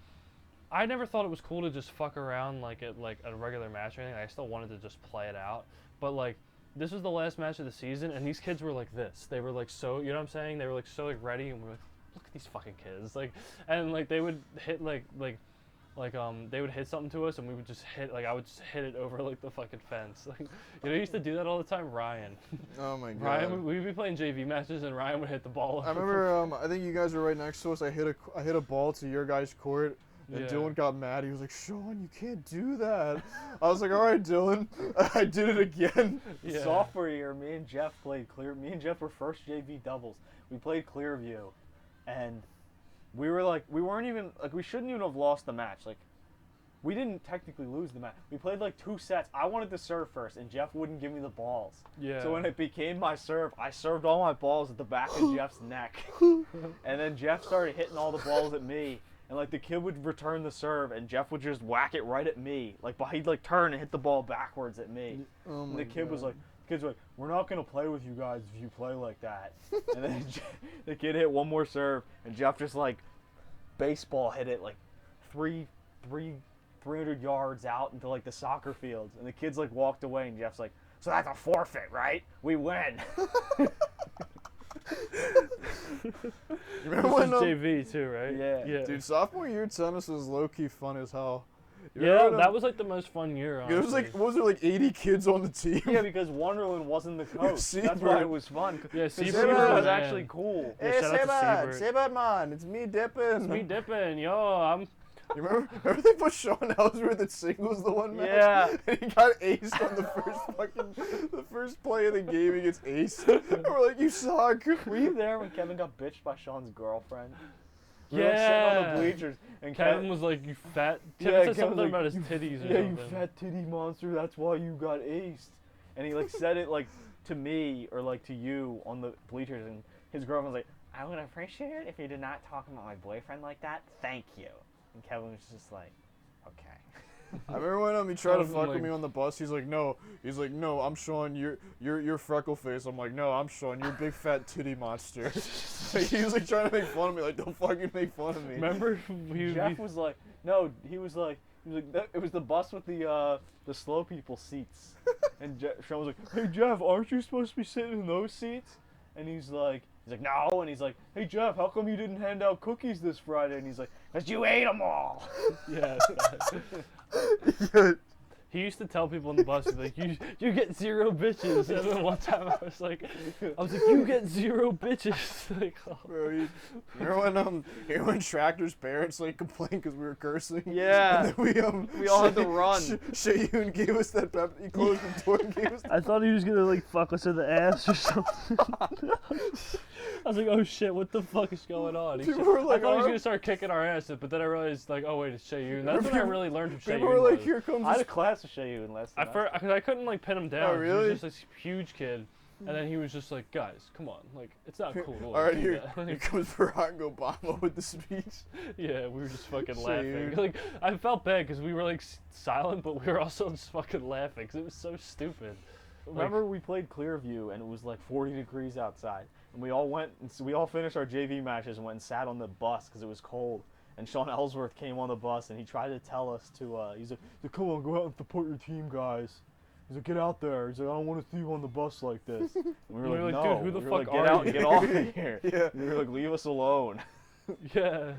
I never thought it was cool to just fuck around like at like a regular match or anything. I still wanted to just play it out, but like this was the last match of the season, and these kids were like this. They were like so, you know what I'm saying? They were like so like ready, and we were like, look at these fucking kids, like, and like they would hit they would hit something to us, and we would just hit I would just hit it over like the fucking fence. Like, he used to do that all the time. Ryan, Oh my god. Ryan, we'd be playing JV matches, and Ryan would hit the ball. I remember. I think you guys were right next to us. I hit a ball to your guys' court, and Yeah. Dylan got mad. He was like, "Sean, you can't do that." I was like, "All right, Dylan." I did it again. Yeah. Sophomore year, me and Jeff were first JV doubles. We played Clearview, and we weren't even like, we shouldn't even have lost the match. Like, we didn't technically lose the match. We played like 2 sets. I wanted to serve first, and Jeff wouldn't give me the balls. Yeah. So when it became my serve, I served all my balls at the back of Jeff's neck, and then Jeff started hitting all the balls at me. And like the kid would return the serve, and Jeff would just whack it right at me. Like, but he'd like turn and hit the ball backwards at me. Oh And my the kid was like, we're not gonna play with you guys if you play like that. And then the kid hit one more serve, and Jeff just like baseball hit it like 300 yards out into like the soccer fields. And the kid's like walked away, and Jeff's like, so that's a forfeit, right? We win. You This remember was when? JV too, right? Yeah. Yeah. Dude, sophomore year tennis was low key fun as hell. You Yeah, remember that was like the most fun year. It was like, honestly. what was there, like 80 kids on the team? Yeah, because Wonderland wasn't the coach. That's why Seabird. it was fun. Yeah, Because Seabird Seabird was was the actually man. cool. Yeah, shout out to Seabird. man, it's me dipping. Me dipping, yo. You remember they put Sean Ellsworth at singles the one match? Yeah. And he got aced on the first play of the game. He gets aced. And we're like, you suck. Were you there when Kevin got bitched by Sean's girlfriend? We were like, sitting on Yeah. the bleachers, and Kevin was like, "You fat." Yeah, Kevin said Kevin something was about like, his titties or yeah, you something. fat titty monster. That's why you got aced. And he like said it like to me or like to you on the bleachers, and his girlfriend was like, "I would appreciate it if you did not talk about my boyfriend like that. Thank you." And Kevin was just like, "Okay." I remember when he tried to I'm fuck with like- me on the bus. He's like, no, I'm Sean. You're freckle face. I'm like, no, I'm Sean. You're big fat titty monster. Like, he was like trying to make fun of me. Like, don't fucking make fun of me. Remember? Jeff was like, no, he was like, He was like, it was the bus with the slow people seats. And Sean was like, hey Jeff, aren't you supposed to be sitting in those seats? And he's like, no. And he's like, hey Jeff, how come you didn't hand out cookies this Friday? And he's like, 'cause you ate them all. Yeah. Yeah. He used to tell people on the bus, he's like, you get 0 bitches. And then one time I was like, you get 0 bitches. Like, oh. Bro, remember when Tractor's parents like complained because we were cursing? Yeah. And then We all had to run. Shayun gave us that pep. He closed the door and gave us. I thought he was gonna like fuck us in the ass or something. I was like, oh shit, what the fuck is going on? People were like, I thought he was "Oh." gonna start kicking our asses, but then I realized like, oh wait, it's Shayun. That's when I really learned who Shayun People were like, was. here comes. I had a this- class with Shayun last semester. Cause I couldn't like pin him down. Oh, He really? was just this huge kid, and then he was just like, guys, come on, like it's not cool. to, like, All right, do here that." comes Barack Obama with the speech. Yeah, we were just fucking Shayun. laughing. Like I felt bad because we were like silent, but we were also just fucking laughing because it was so stupid. Remember we played Clearview and it was like 40 degrees outside, and we all went and we all finished our JV matches and went and sat on the bus because it was cold. And Sean Ellsworth came on the bus and he tried to tell us to he's like, come on, go out and support your team, guys. He's like, get out there. He's like, I don't want to see you on the bus like this. And we were like, Dude, no. who the We were fuck like, are get out you? and get off of here. Yeah. And we were like, leave us alone. Yeah,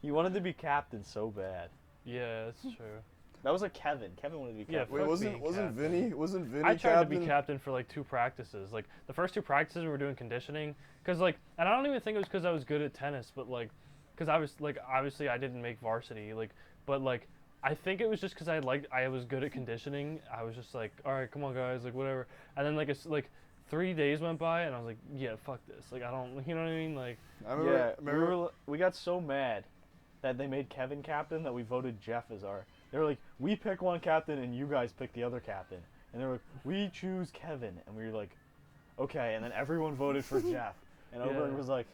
He wanted to be captain so bad. yeah, that's true. That was like Kevin. Kevin wanted to be Yeah, captain. Wait, Fuck wasn't being wasn't captain. Vinny? Wasn't Vinny I tried captain? to be captain for like 2 practices. Like the first 2 practices we were doing conditioning, cause like, and I don't even think it was cause I was good at tennis, but like, cause I was like, obviously I didn't make varsity, like, but like, I think it was just cause I was good at conditioning. I was just like, all right, come on guys, like whatever. And then like it's like 3 days went by and I was like, yeah, fuck this. Like I don't, you know what I mean? Like, I remember. Yeah, we got so mad that they made Kevin captain that we voted Jeff as our. They were like, we pick one captain and you guys pick the other captain. And they were like, we choose Kevin. And we were like, okay. And then everyone voted for Jeff. And Oberg Yeah. was like,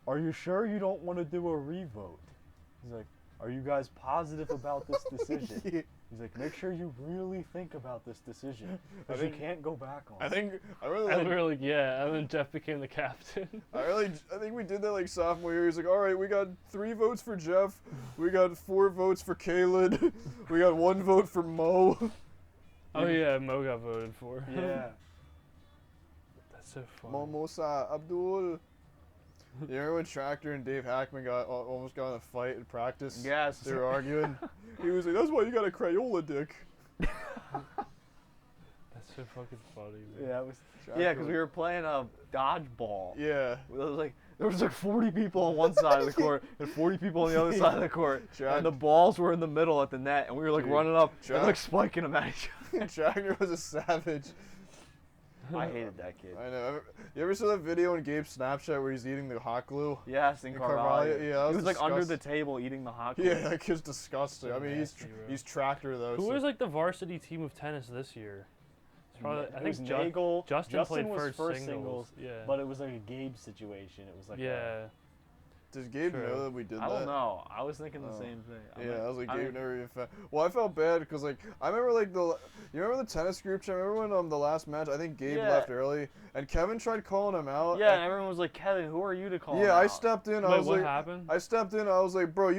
are you sure you don't want to do a revote? He's like, are you guys positive about this decision? Yeah. He's like, make sure you really think about this decision. I Because you think- can't go back on I it. think I really and like. we were like, yeah. And then Jeff became the captain. I think we did that like sophomore year. He's like, all right, we got 3 votes for Jeff, we got 4 votes for Kaled, we got 1 vote for Mo. Oh yeah, Mo got voted for. Yeah. That's so funny. Momosa Abdul. You remember when Tractor and Dave Hackman almost got in a fight in practice? Yes. They were arguing. He was like, that's why you got a Crayola dick. That's so fucking funny. Man. Yeah, it was. Tractor Yeah, because was- we were playing a dodgeball. Yeah. There was like 40 people on one side of the court and 40 people on the other side of the court, Track- and the balls were in the middle at the net, and we were like Dude, running up Track- and like spiking them at each other. Tractor was a savage. I hated that kid. I know. You ever saw that video on Gabe's Snapchat where he's eating the hot glue? Yes, in In Carvalho. Carvalho, yeah, that he was was like under the disgusting. table eating the hot Yeah, glue. that kid's disgusting. I mean, Nasty, bro. he's Tractor though. Who so- was like the varsity team of tennis this year? It's probably, I It was think Nagel. Justin played was first singles. Yeah. but it was like a Gabe situation. It was like yeah. Does Gabe True. know that we did I that? don't know. I was thinking the Oh. same thing. Yeah, I was like, I Gabe mean- never even found. Well, I felt bad because like I remember like you remember the tennis group chat? Remember when the last match? I think Gabe Yeah. left early and Kevin tried calling him out. Yeah, and and- everyone was like, Kevin, who are you to call? yeah. him I out?" stepped in. I Wait, was what like, happened? I stepped in. I was like, bro,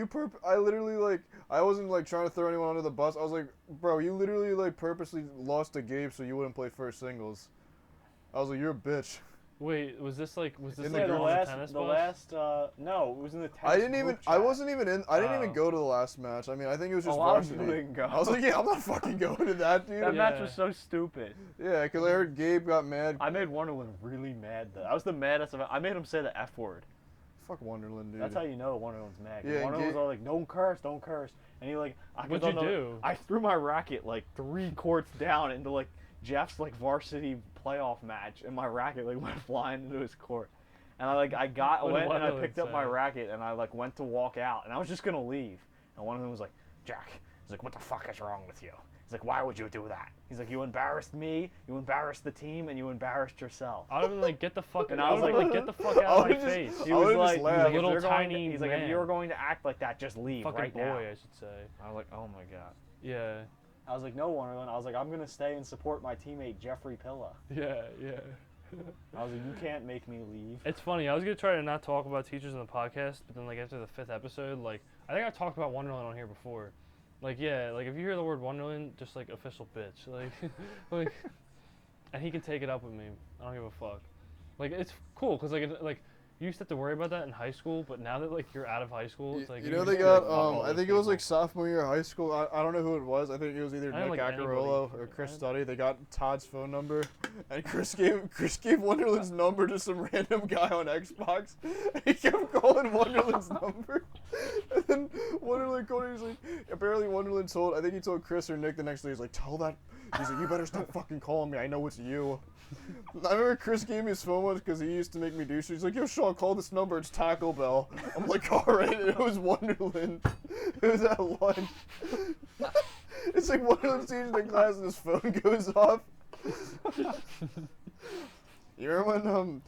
I literally like, I wasn't like trying to throw anyone under the bus. I was like, bro, you literally like purposely lost to Gabe so you wouldn't play first singles. I was like, you're a bitch. Wait, was this In like the on group- the tennis bus? no, it was in the tennis I didn't group even. chat. I wasn't even in. I didn't even Oh. go to the last match. I mean, I think it was A just lot of varsity. people didn't go. I was like, yeah, I'm not fucking going to that, dude. That match Yeah. was so stupid. Yeah, because I heard Gabe got mad. I made Wonderland really mad though. I was the maddest of it. I made him say the F word. Fuck Wonderland, dude. That's how you know Wonderland's mad. 'Cause Yeah, and Wonderland was Gabe- all like, don't curse, don't curse. And he like, What'd you do? I threw my racket like 3 courts down into like Jeff's like varsity playoff match, and my racket like went flying into his court. And I What did went and I Wonderland picked up my say? racket and I like went to walk out and I was just gonna leave. And one of them was like, Jack, he's like, what the fuck is wrong with you? He's like, why would you do that? He's like, you embarrassed me, you embarrassed the team, and you embarrassed yourself. I would have been like, get the fuck. And I I was was like, like- get the fuck I out of my would've just- face. He I was would've just like, laughed. he's like, Little if you're going to- tiny he's like, if man. you're going to act like that, just leave Fucking right boy, now. I should say. I was like, oh my god. Yeah. I was like, no, Wonderland. I was like, I'm gonna stay and support my teammate Jeffrey Pilla. Yeah. Yeah. I was like, you can't make me leave. It's funny. I was gonna try to not talk about teachers in the podcast, but then like after the 5th episode, like I think I talked about Wonderland on here before. Like yeah, like if you hear the word Wonderland, just like official bitch, like, like, and he can take it up with me. I don't give a fuck. Like it's cool, cause like you used to have to worry about that in high school, but now that like you're out of high school, it's like You you know can they just, like, got fuck all I those think it was like people. sophomore year of high school. I don't know who it was. I think it was either I didn't Nick like anybody. Acarolo or Chris Studdy. They got Todd's phone number, and Chris gave Wonderland's number to some random guy on Xbox. And he kept calling Wonderland's number, and then Wonderland called. He's like, apparently Wonderland told. I think he told Chris or Nick the next day. He's like, tell that. He's like, you better stop fucking calling me. I know it's you. I remember Chris gave me his phone once because he used to make me do shit. He's like, yo, Sean, call this number. It's Taco Bell. I'm like, all right. And it was Wonderland. It was at lunch. It's like Wonderland's teaching in class and his phone goes off. You remember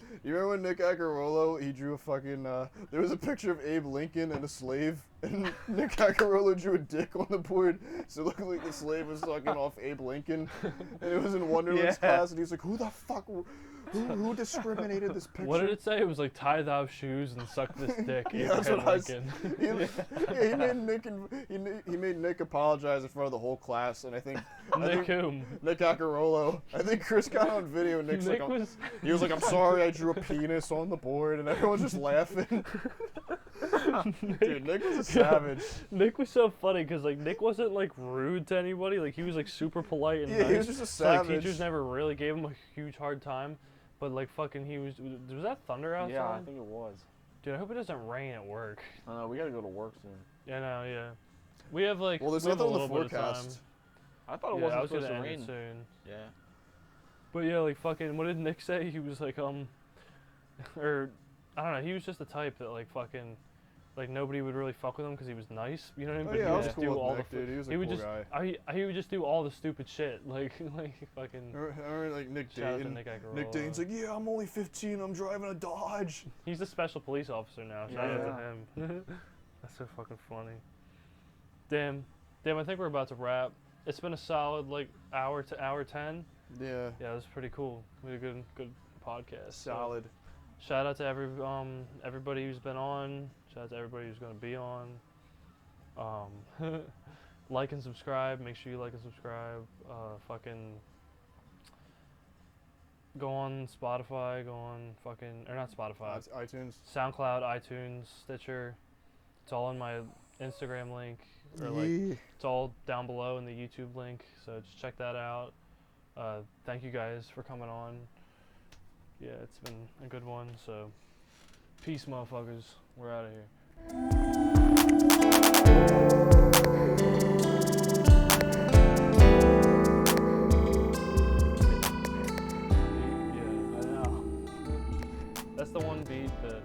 when Nick Acarolo, he drew a fucking, there was a picture of Abe Lincoln and a slave, and Nick Acarolo drew a dick on the board, so it looked like the slave was sucking off Abe Lincoln, and it was in Wonderland's Yeah. class, and he's like, who the fuck, who discriminated this picture? What did it say? It was like tie thou shoes and suck this dick. Yeah, that's what I said. Lincoln. He made Nick he made Nick apologize in front of the whole class, and I think Nick whom? Nick Acarolo. I think Chris got on video. And Nick's Nick like, was he was like, "I'm sorry, I drew a penis on the board," and everyone's just laughing. Dude, Nick was a savage. Nick was so funny because like Nick wasn't like rude to anybody. Like he was like super polite and Yeah, nice. he was just a So, like savage. teachers never really gave him a huge hard time. But like fucking, was that thunder outside? Yeah, I think it was. Dude, I hope it doesn't rain at work. I know, we gotta go to work soon. Yeah, no, yeah. We have like Well, there's we have a nothing on the little bit of time. forecast. I thought it Yeah, I wasn't was supposed gonna to end rain. it soon. Yeah. But yeah, like fucking, what did Nick say? He was like, or I don't know. He was just the type that like fucking, like nobody would really fuck with him because he was nice. You know what I mean? Oh But yeah, he I would was just cool do with all Nick, the dude. He was a he would cool just guy. he would just do all the stupid shit like fucking. I remember like Nick Shout out to Dayton. Nick Acarolo. Nick Dayton's like, yeah, I'm only 15. I'm driving a Dodge. He's a special police officer now. Shout out Yeah. to him. That's so fucking funny. Damn. I think we're about to wrap. It's been a solid like hour to hour 10. Yeah. Yeah, it was pretty cool. We had a good podcast. So, Solid. shout out to everybody who's been on. Shout out to everybody who's gonna be on. Like and subscribe. Make sure you like and subscribe. Fucking go on Spotify. Go on fucking or not Spotify. That's iTunes. SoundCloud, iTunes, Stitcher. It's all in my Instagram link, or like it's all down below in the YouTube link. So just check that out. Thank you guys for coming on. Yeah, it's been a good one. So peace, motherfuckers. We're out of here. Yeah, I know. That's the one beat that